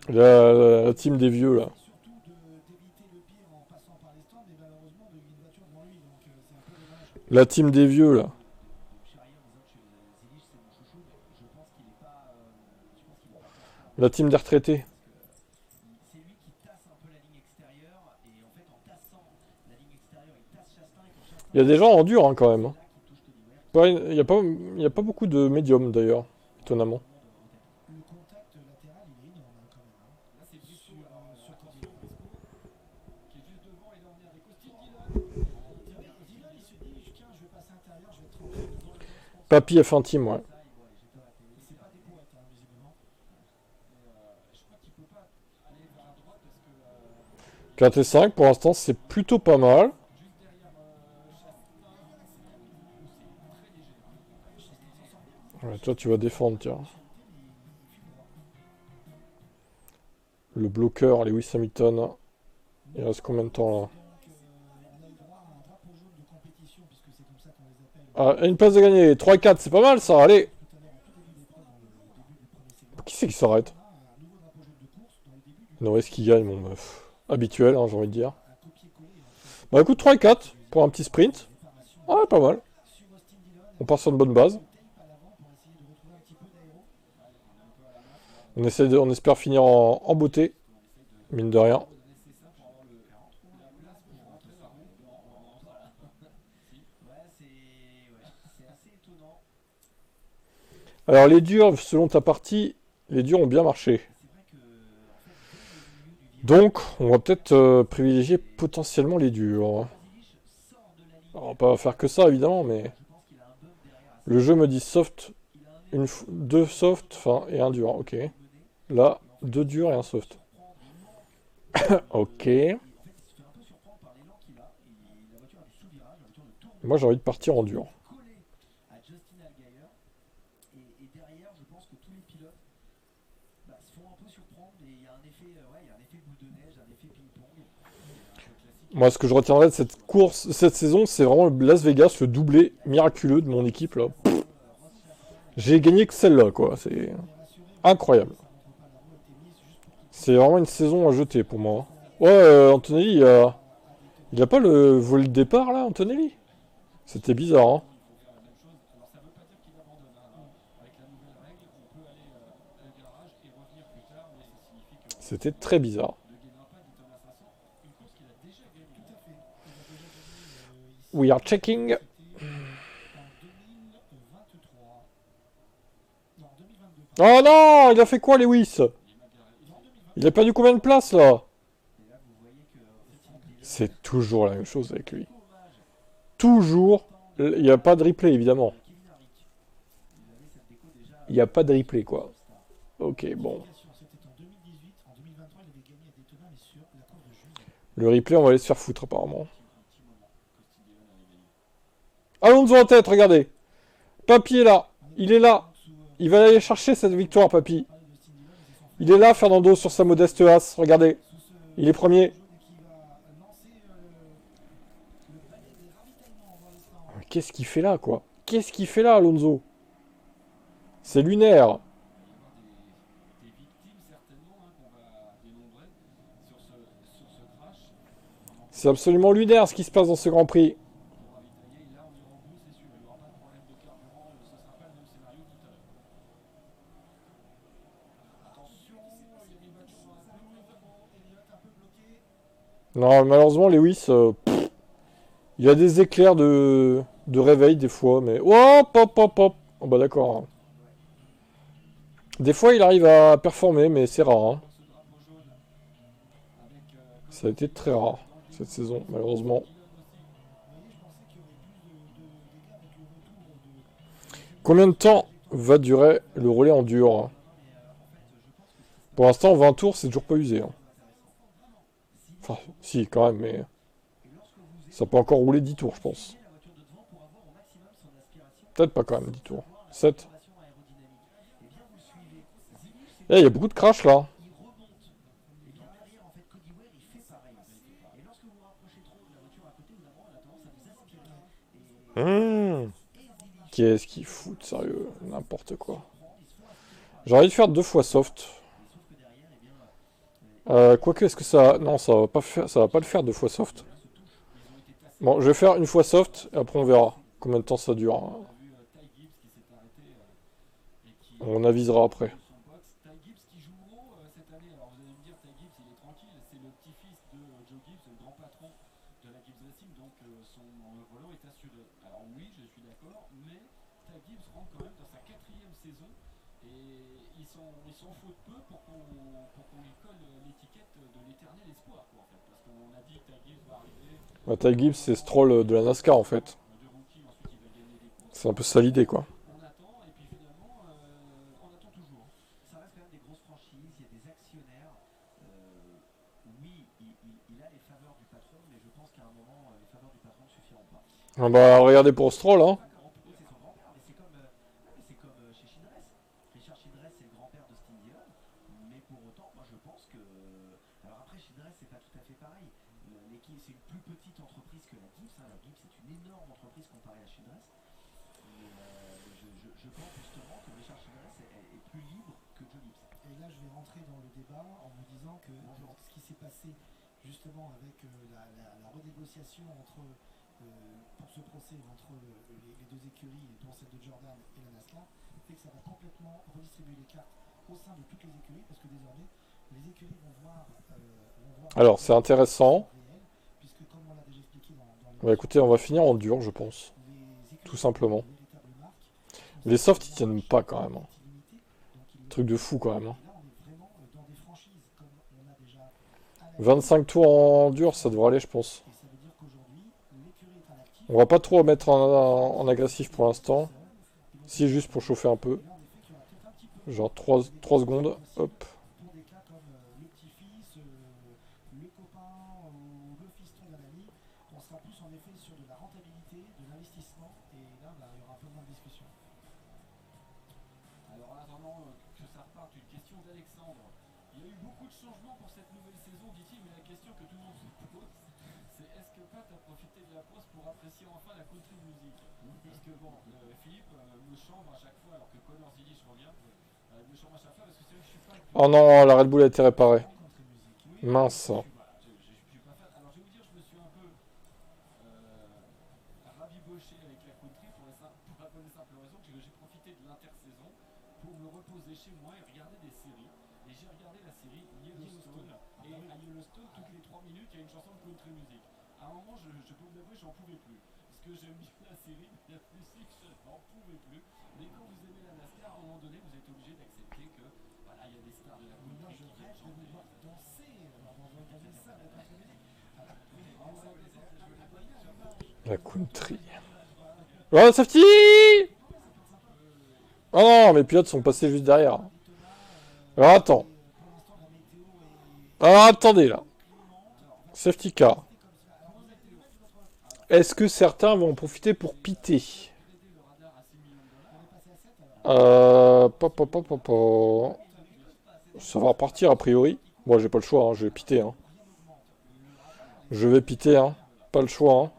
La team des vieux, là. Surtout d'éviter le pire en passant par les stands, mais malheureusement de une voiture devant lui, donc c'est un peu dommage. La team des vieux, là. Charrier en disant que Zilich c'est mon chouchou, mais je pense qu'il est pas. Je pense qu'il est pas transparent. La team des retraités. C'est lui qui tasse un peu la ligne extérieure et en fait en tassant la ligne extérieure, il tasse Chastain et quand Chastain Il y a des gens en dur, hein, quand même. Hein. là qui touche Cody Ware, Ouais, il y a pas beaucoup de médiums, d'ailleurs. Étonnamment. Le contact latéral, il est énorme hein, quand même. Hein. Là, c'est Briscoe Sur Cody Ware. qui est juste devant et là on est avec Austin Dillon. Dillon, il se dit, tiens, je vais passer intérieur, je vais être tranquille. Papy F1 Team, ouais. C'est pas des poètes, hein, visiblement. Je crois qu'il peut pas aller vers la droite parce que 4 et 5, pour l'instant, c'est plutôt pas mal. juste derrière Chastain, c'est très léger. Ouais, toi, tu vas défendre, tiens. Le bloqueur, Lewis Hamilton. Il reste combien de temps là? Donc, on a eu droit à un drapeau jaune de compétition, puisque c'est comme ça qu'on les appelle Ah, une place de gagner. 3-4, c'est pas mal ça, allez. tout à l'heure en tout début d'épreuve, dans le début du premier segment. Qui c'est qui s'arrête? On a un nouveau drapeau jaune de course dans le début du Norris qui gagne, mon meuf. Habituel, hein, j'ai envie de dire. à copier-coller entre Bah écoute, 3-4 pour un petit sprint. préparation Ouais, pas mal. sur Austin Dillon. On part sur une bonne base. Tape à l'avant pour essayer de retrouver un petit peu d'aéro. On espère finir en beauté. Mine de rien. C'est assez étonnant. Alors les durs, selon ta partie, les durs ont bien marché. C'est vrai que, en fait, dès le milieu du Donc, on va peut-être privilégier potentiellement les durs. Zilich sort de la ligne. Alors, on va pas faire que ça, évidemment, mais Je pense qu'il a un bump derrière à le jeu me dit soft, il a un deux soft, enfin, et un dur, ok. Là, deux durs et un soft. Ok. En fait, il se fait un peu surprendre par l'élan qu'il a. La voiture a du sous-virage, la voiture ne tourne Moi, j'ai envie de partir en dur. collé à Justin Allgaier. Et derrière, je pense que tous les pilotes se font un peu surprendre. Et il y a un effet, il y a un effet boule de neige, un effet ping-pong. Moi, ce que je retiendrai de cette course, cette saison, c'est vraiment le Las Vegas, le doublé miraculeux de mon équipe, là. Pff. J'ai gagné que celle-là, quoi. C'est incroyable. C'est vraiment une saison à jeter pour moi. Ouais, Antonelli, il a pas le vol de départ, là, Antonelli? C'était bizarre, hein. C'était très bizarre. We are checking. En 2023. Non, 2022. Oh non, il a fait quoi, Lewis? Il a perdu combien de places, là? C'est toujours la même chose avec lui. Toujours. Il n'y a pas de replay, évidemment. Il n'y a pas de replay, quoi. Ok, bon. C'était en 2018. En 2023, il avait gagné à Daytona, mais sur la course de juillet. Le replay, on va aller se faire foutre, apparemment. Alonso en tête, regardez. Papy est là. Il est là. Il va aller chercher cette victoire, Papy. Il est là, Fernando, sur sa modeste as. Regardez. Il est premier. Qu'est-ce qu'il fait là, quoi? Qu'est-ce qu'il fait là, Alonso? C'est lunaire. C'est absolument lunaire ce qui se passe dans ce Grand Prix. Non, malheureusement, Lewis, il y a des éclairs de réveil des fois, mais... Hop, hop, hop, hop. Oh bah d'accord. Des fois, il arrive à performer, mais c'est rare. Hein. Ça a été très rare, cette saison, malheureusement. Combien de temps va durer le relais en dur? Pour l'instant, 20 tours, c'est toujours pas usé. Hein. Enfin, si, quand même, mais... Ça peut encore rouler 10 tours, je pense. Peut-être pas quand même, 10 tours. 7. Eh, il y a beaucoup de crash, là. Qu'est-ce qu'ils foutent, sérieux? N'importe quoi. J'ai envie de faire 2 fois soft. Quoique, est-ce que ça... Non, ça va pas faire... ça va pas le faire 2 fois soft. Bon, je vais faire une fois soft, et après on verra combien de temps ça dure. Hein. On avisera après. Bah, Ty Gibbs, c'est Stroll de la NASCAR en fait. C'est un peu ça l'idée quoi. Ça reste quand même des grosses franchises, il y a des actionnaires. Oui, il a les faveurs du patron, mais je pense qu'à un moment, les faveurs du patron ne suffiront pas. Ah bah regardez pour Stroll hein. C'est son grand-père, mais c'est comme chez Childress. Richard Childress, c'est le grand-père de Steve Dillon. Mais pour autant, moi je pense que. Alors après, chez Dress, c'est pas tout à fait pareil. L'équipe, c'est une plus petite entreprise que la Gibbs. Hein. La Gibbs, c'est une énorme entreprise comparée à chez Dress. Mais je pense justement que Richard Childress est plus libre que Joe Gibbs. Et là, je vais rentrer dans le débat en vous disant que ce qui s'est passé justement avec la renégociation pour ce procès entre les deux écuries, dont celle de Jordan et la NASCAR, fait que ça va complètement redistribuer les cartes au sein de toutes les écuries, parce que désormais, les écuries vont voir Alors, c'est intéressant. réel, puisque comme on l'a déjà expliqué dans Bah, écoutez, on va finir en dur, je pense. Tout simplement. Les softs, ils tiennent pas quand même. Hein. Truc de fou quand même. Hein. 25 tours en dur, ça devrait aller, je pense. On va pas trop mettre en agressif pour l'instant. Si, juste pour chauffer un peu. Genre 3 secondes. Hop. pour des cas comme le petit-fils, le copain ou le fiston d'un ami, on sera plus en effet sur de la rentabilité, de l'investissement, et là, il y aura un peu moins de discussion. Alors en attendant que ça reparte, une question d'Alexandre. Il y a eu beaucoup de changements pour cette nouvelle saison, dit-il, mais la question que tout le monde se pose, c'est est-ce que Pat a profité de la pause pour apprécier enfin la country music? Parce que bon, Philippe me chambre à chaque fois, alors que Connor Zillich revient, me chambre à chaque fois, parce que c'est vrai que je suis pas le plus... Oh non, la Red Bull a été réparée. Oui, Mince. voilà, je suis pas fan. Alors je vais vous dire, je me suis un peu rabiboché avec la country pour la bonne et simple raison que j'ai profité de l'intersaison pour me reposer chez moi et regarder des séries. Et j'ai regardé la série Yellowstone. Et à Yellowstone, toutes les 3 minutes, il y a une chanson de country music. À un moment, je peux vous l'avouer, j'en pouvais plus. Parce que j'aime bien la série, mais la musique, je n'en pouvais plus. Mais quand vous aimez la NASCAR, à un moment donné, vous êtes obligé d'accepter que voilà, il y a des stars de la country Moi, je qui viennent rêve de vous chanter. voir danser dans ça avec la comédie. La country. Oh, safety! Oh non, mes pilotes sont passés juste derrière. Alors attends. Alors attendez là. Safety car. Est-ce que certains vont en profiter pour piter? Ça va repartir a priori. Moi j'ai pas le choix, hein, je vais piter. Hein. Je vais piter, hein. Pas le choix. Hein.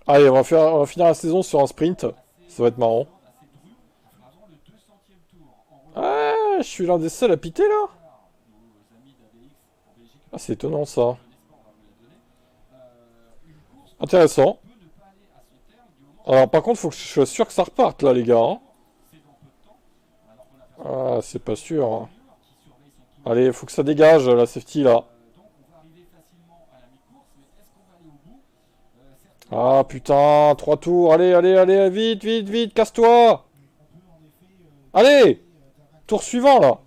Allez, on va finir la saison sur un sprint. Ça va être marrant. Ah, je suis l'un des seuls à piter là. Ah, c'est étonnant ça. Intéressant. Alors par contre, faut que je sois sûr que ça reparte là, les gars. Hein. Ah, c'est pas sûr. Hein. Allez, faut que ça dégage la safety là. Ah putain, 3 tours. Allez, allez, allez, vite, vite, vite, casse-toi. Allez, tour suivant là.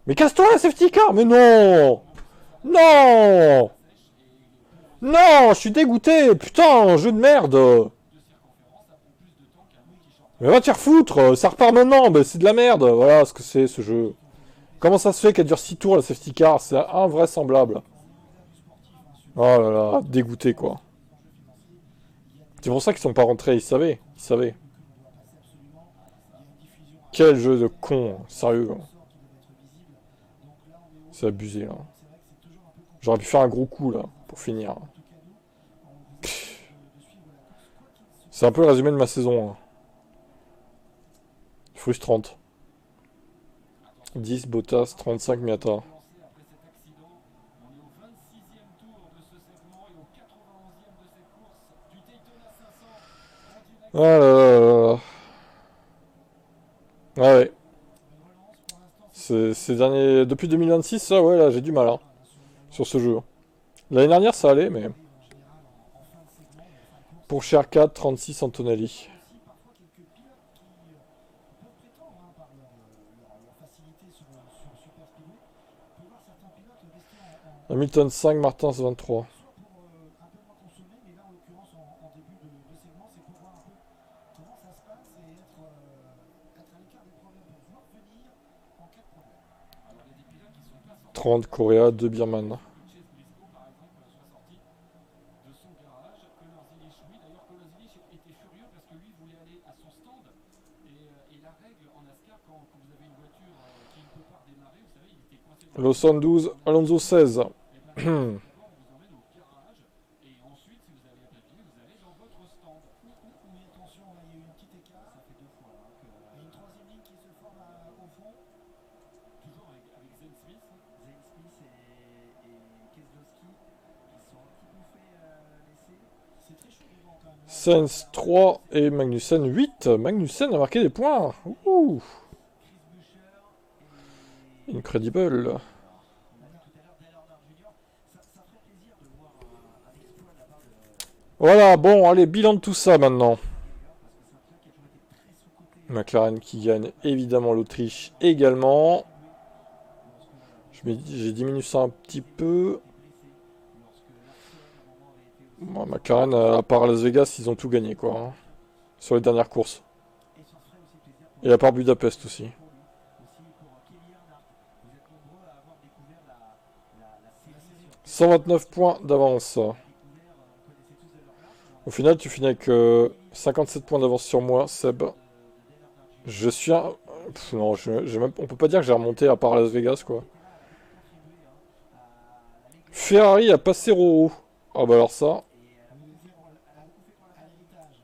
Mais casse-toi la safety car. Mais non. Non. Non, je suis dégoûté. Putain, jeu de merde. Mais va te faire foutre. Ça repart maintenant. Bah, c'est de la merde. Voilà ce que c'est ce jeu. Comment ça se fait qu'elle dure 6 tours la safety car? C'est invraisemblable. Oh là là, dégoûté quoi. C'est pour ça qu'ils sont pas rentrés, ils savaient. Ils savaient. Quel jeu de con, sérieux. C'est abusé là. J'aurais pu faire un gros coup là, pour finir. C'est un peu le résumé de ma saison. Hein. Frustrante. 10 Bottas, 35 Miata. Ah là là là là. Ah ouais. Ces derniers... Depuis 2026, ça, ouais, là, j'ai du mal, hein, sur ce jeu. L'année dernière, ça allait, mais... Pour Cher 4, 36 Antonelli. Hamilton 5, Martins 23. Correa, 2 Birman. la règle en NASCAR, quand vous avez une voiture qui ne peut pas redémarrer, vous savez, il était coincé dans Los 112, Alonso 16. et ben, d'abord, on vous emmène au garage, et ensuite, si vous avez la papier, vous allez dans votre stand. Oui, attention, là, il y a eu un petit écart. Ça fait deux fois hein, que. Il y a une troisième ligne qui se forme au fond. Toujours avec Zen Smith. Zane Smith et Keselowski qui sont un petit peu fait laisser. C'est très chaud devant quand même. Sainz 3 et Magnussen 8. Magnussen a marqué des points. Ouh. Chris Buescher et Incredible. on a dit tout à l'heure Dale Earnhardt Jr. Ça ferait plaisir de voir un exploit de la part de Voilà, bon, allez, bilan de tout ça maintenant. Gallagher parce que c'est un pilote qui a toujours été très sous-coté. McLaren qui gagne évidemment l'Autriche également. J'ai diminué ça un petit peu. Bon, McLaren, à part Las Vegas, ils ont tout gagné quoi. Hein, sur les dernières courses. Et ça ferait aussi plaisir Et à part Budapest aussi. pour lui, aussi pour Kelly Earnhardt. Vous êtes nombreux à avoir découvert la série sur 129 points d'avance. découvert, on connaissait tous Dale Earnhardt, Au final, tu finis avec 57 points d'avance sur moi, Seb. de Dale Earnhardt Jr. Je suis un... Pff, non, on peut pas dire que j'ai remonté à part Las Vegas quoi. Contribué à la Ligue Ferrari a passé Roro. Ah bah alors ça. et elle a beaucoup fait pour l'héritage.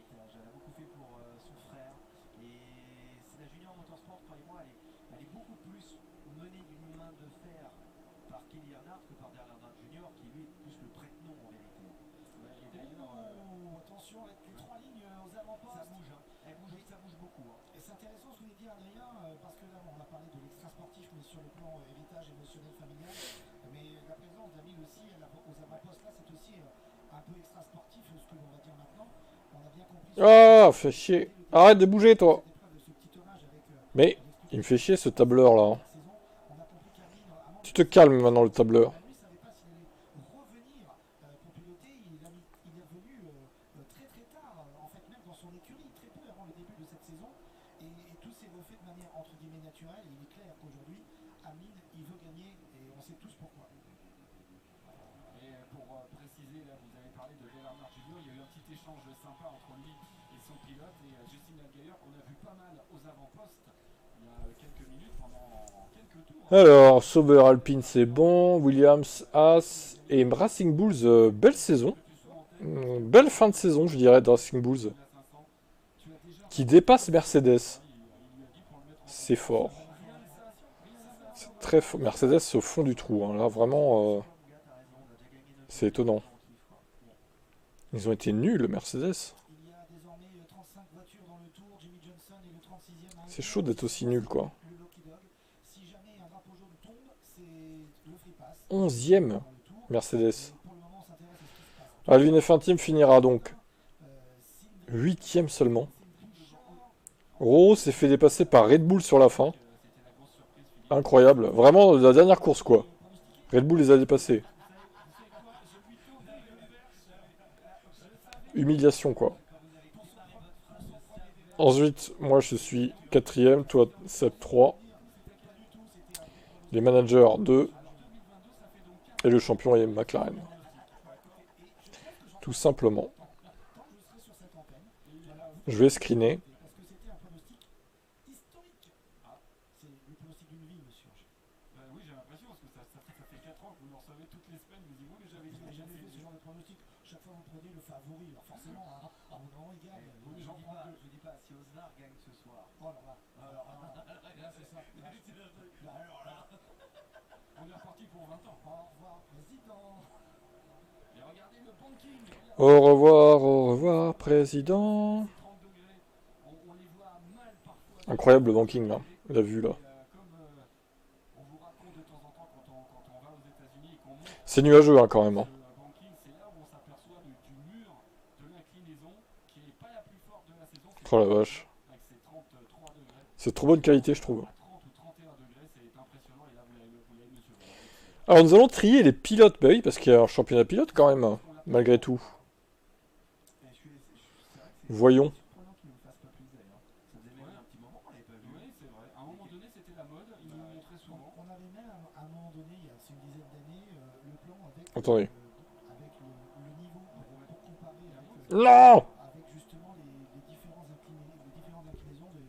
Elle a beaucoup fait pour son frère. Et c'est la Junior Motorsport, croyez-moi, elle est beaucoup plus menée d'une main de fer par Kelly Earnhardt que par Dale Earnhardt Jr. qui lui est plus le prête-nom en vérité. Ouais, et d'ailleurs, Attention, avec les trois lignes aux avant-postes. ça bouge, hein. Ça bouge beaucoup. Hein. Et c'est intéressant ce que vous venez de dire, Adrien, parce que là, bon, on a parlé de l'extra sportif, mais sur le plan héritage émotionnel familial. Mais la présence d'Amil aussi aux avant-postes, là, c'est aussi un peu extra sportif, ce que l'on va dire maintenant. On a bien compris. Ah, fais chier. Arrête de bouger toi. Cette épreuve de ce petit hommage avec Mais il me fait chier ce tableur là. la saison. On a compris qu'Amil, à moins Tu te calmes maintenant le tableur. lui, ne savait pas s'il allait revenir pour piloter. Il est revenu très très tard, en fait, même dans son écurie, très peu avant le début de cette saison. Et tout s'est refait de manière entre guillemets naturelle. Et il est clair qu'aujourd'hui, Amine, il veut gagner et on sait tous pourquoi. Et pour préciser, là, vous avez parlé de Dale Earnhardt Jr. Il y a eu un petit échange sympa entre lui et son pilote, et Justin Allgaier, qu'on a vu pas mal aux avant-postes il y a quelques minutes, pendant quelques tours. Alors, Sauber Alpine c'est bon. Williams, Haas et Racing Bulls, belle saison. Belle fin de saison je dirais de Racing Bulls. Qui dépasse Mercedes. C'est fort. C'est très fort. Mercedes au fond du trou. Hein. Là vraiment, c'est étonnant. Ils ont été nuls Mercedes. Il y a désormais 35 voitures dans le tour. Jimmy Johnson est le 36e. C'est chaud d'être aussi nul quoi. Le Lucky Dog. Si jamais un drapeau jaune tombe, c'est le free pass 11e dans le tour. Mercedes. Pour le moment, on s'intéresse à ce qui se passe. Alvin F1 Team finira donc 8e seulement. Roro s'est fait dépasser par Red Bull sur la fin. Incroyable. Vraiment la dernière course quoi. Red Bull les a dépassés. Humiliation quoi. Ensuite, moi je suis 4e, toi 7-3. Les managers 2. Et le champion est McLaren. Tout simplement. Je vais screener. C'est le pronostic d'une vie, monsieur. Oui, j'ai l'impression, parce que ça fait 4 ans que vous nous recevez toutes les semaines, vous dites, oui, mais j'avais dit, Vous n'avez jamais fait ce genre de pronostic. Chaque fois, vous prenez le favori. Alors forcément, à mon grand égal, Je dis pas si Osnar gagne ce soir. oh là là. Là, c'est ça. Là, alors là, on est reparti pour 20 ans. au revoir, président. Et regardez le banking, Au revoir, président. 30 degrés, on les voit mal parfois. Incroyable le banking là. La vue là. Comme on vous raconte de temps en temps quand on va aux États-Unis et qu'on monte C'est nuageux hein, quand même. Hein. le banking, c'est là où on s'aperçoit du mur de l'inclinaison qui n'est pas la plus forte de la saison. C'est Oh la vache. avec ses 33 degrés. C'est trop bonne qualité je trouve. À 30 ou 31 degrés, c'est impressionnant. Et là, vous l'avez monsieur. Alors nous allons trier les pilotes. Bah oui, parce qu'il y a un championnat pilote quand même. Hein, malgré tout. C'est vrai que Voyons. c'est surprenant qu'il ne fasse pas plus d'ailleurs. Ça faisait même un petit moment qu'on l'avait pas vu. Oui, c'est vrai. À un moment donné, c'était la mode. Ils nous le montraient souvent. On avait même, à un moment donné, c'est une dizaine d'années, le plan avec, Attendez. avec le niveau pour comparer avec, Non. avec justement les différentes inclinaisons des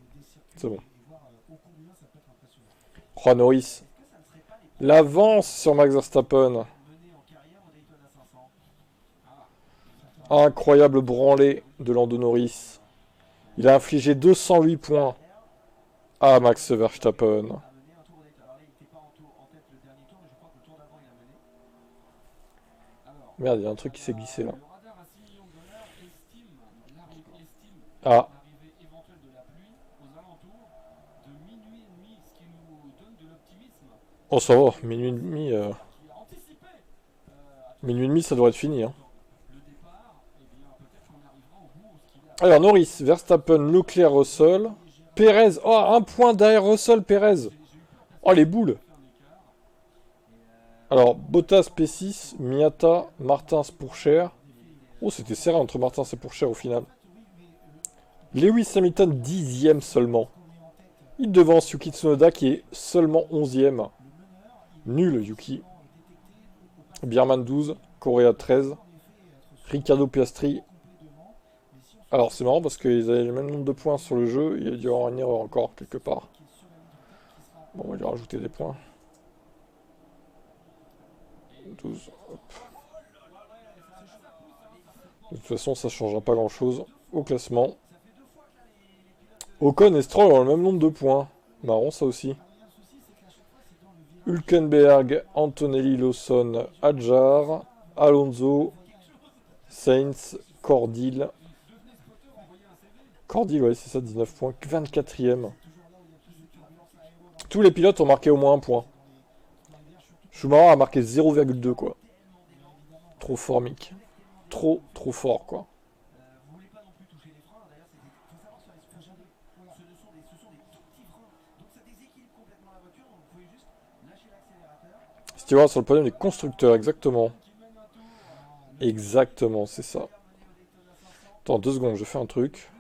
C'est bon. et voir ô combien ça peut être impressionnant. Oh, Norris. L'avance sur Max Verstappen. Mené en carrière au Daytona 500. Incroyable branlée de Lando Norris. Il a infligé 208 points à Max Verstappen. A mené un tour au Daytona. Alors là, il n'était pas en tête le dernier tour, mais je crois que le tour d'avant, il a mené. Alors, Merde, il y a un truc qui s'est glissé là. Le radar à 6 millions de dollars estime Ah, l'arrivée éventuelle de la pluie aux alentours de minuit et demi, ce qui nous donne de l'optimisme. oh ça va, minuit et demi. Qui a anticipé Minuit et demi, ça devrait être fini. Hein. le départ, eh bien peut-être qu'on arrivera au bout ce qu'il a. Alors Norris, Verstappen, Leclerc, Russell. Perez, oh, un point derrière Russell, Perez. Oh, les boules. Alors, Bottas P6, Miata, Martins, Pourchaire. Oh, c'était serré entre Martins et Pourchaire au final. Lewis Hamilton, 10e seulement. Il devance Yuki Tsunoda qui est seulement 11e. Nul, Yuki. Bierman 12, Correa 13. Riccardo Piastri. Alors, c'est marrant parce qu'ils avaient le même nombre de points sur le jeu. Il y a dû y avoir une erreur encore quelque part. Bon, on va lui rajouter des points. 12. Hop. De toute façon, ça ne changera pas grand chose au classement. Ocon et Stroll ont le même nombre de points. Marron, ça aussi. Hülkenberg, Antonelli, Lawson, Hadjar, Alonso, Sainz, Cordil. Cordil, ouais, c'est ça, 19 points. 24e. Tous les pilotes ont marqué au moins un point. Schumacher a marqué 0,2 quoi. Trop fort Mick. Trop fort quoi. Vous voulez pas non plus toucher les freins. D'ailleurs, faut savoir sur les freins, ce sont des tout petits freins. Donc ça déséquilibre complètement la voiture. Donc vous pouvez juste lâcher l'accélérateur. Stewart sur le podium des constructeurs, exactement. Exactement, c'est ça. Attends, 2 secondes, je fais un truc.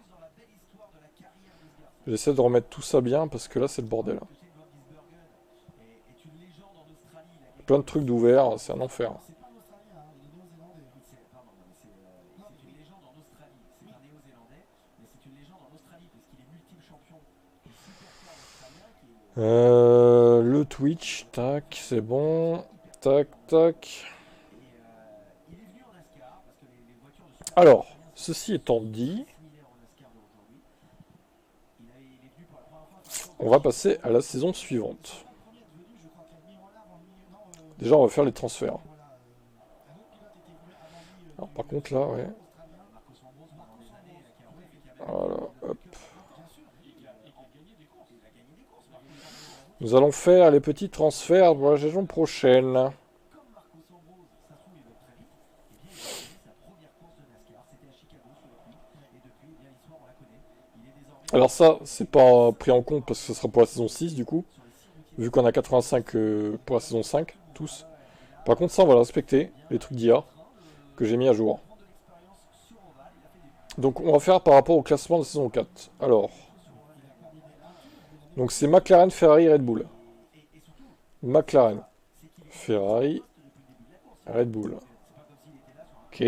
J'essaie de remettre tout ça bien parce que là c'est le bordel. Plein de trucs d'ouvert, c'est un enfer. C'est pas un Australien, hein, il est néo-zélandais. C'est une légende en Australie. C'est un néo-zélandais, mais c'est une légende en Australie parce qu'il est multiple champion du supercar australien qui est Le Twitch, tac, c'est bon. Tac, tac. il est venu en NASCAR parce que les voitures de super Alors, ceci étant dit, similaires au NASCAR d'aujourd'hui. Il est venu pour la première fois. on va passer à la saison suivante. Déjà, on va faire les transferts. Alors, par contre, là, ouais. Voilà, hop. Nous allons faire les petits transferts pour la saison prochaine. Alors ça, c'est pas pris en compte parce que ce sera pour la saison 6 du coup. Vu qu'on a 85 pour la saison 5, tous. Par contre, ça, on va le respecter, les trucs d'IA que j'ai mis à jour. Donc, on va faire par rapport au classement de saison 4. Alors, donc c'est McLaren, Ferrari, Red Bull. McLaren, Ferrari, Red Bull. Ok.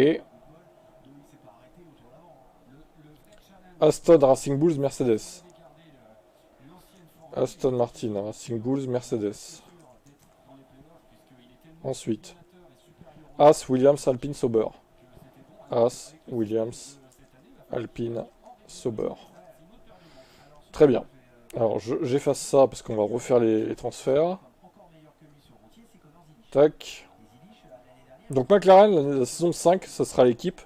Aston, Racing Bulls, Mercedes. Aston Martin, Racing Bulls, Mercedes. Ensuite, As, Williams, Alpine, Sauber. As, Williams, Alpine, Sauber. Très bien. Alors, j'efface ça parce qu'on va refaire les transferts. Tac. Donc, McLaren, la saison 5, ça sera l'équipe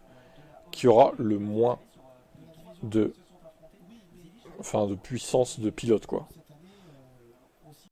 qui aura le moins de puissance de pilote, quoi.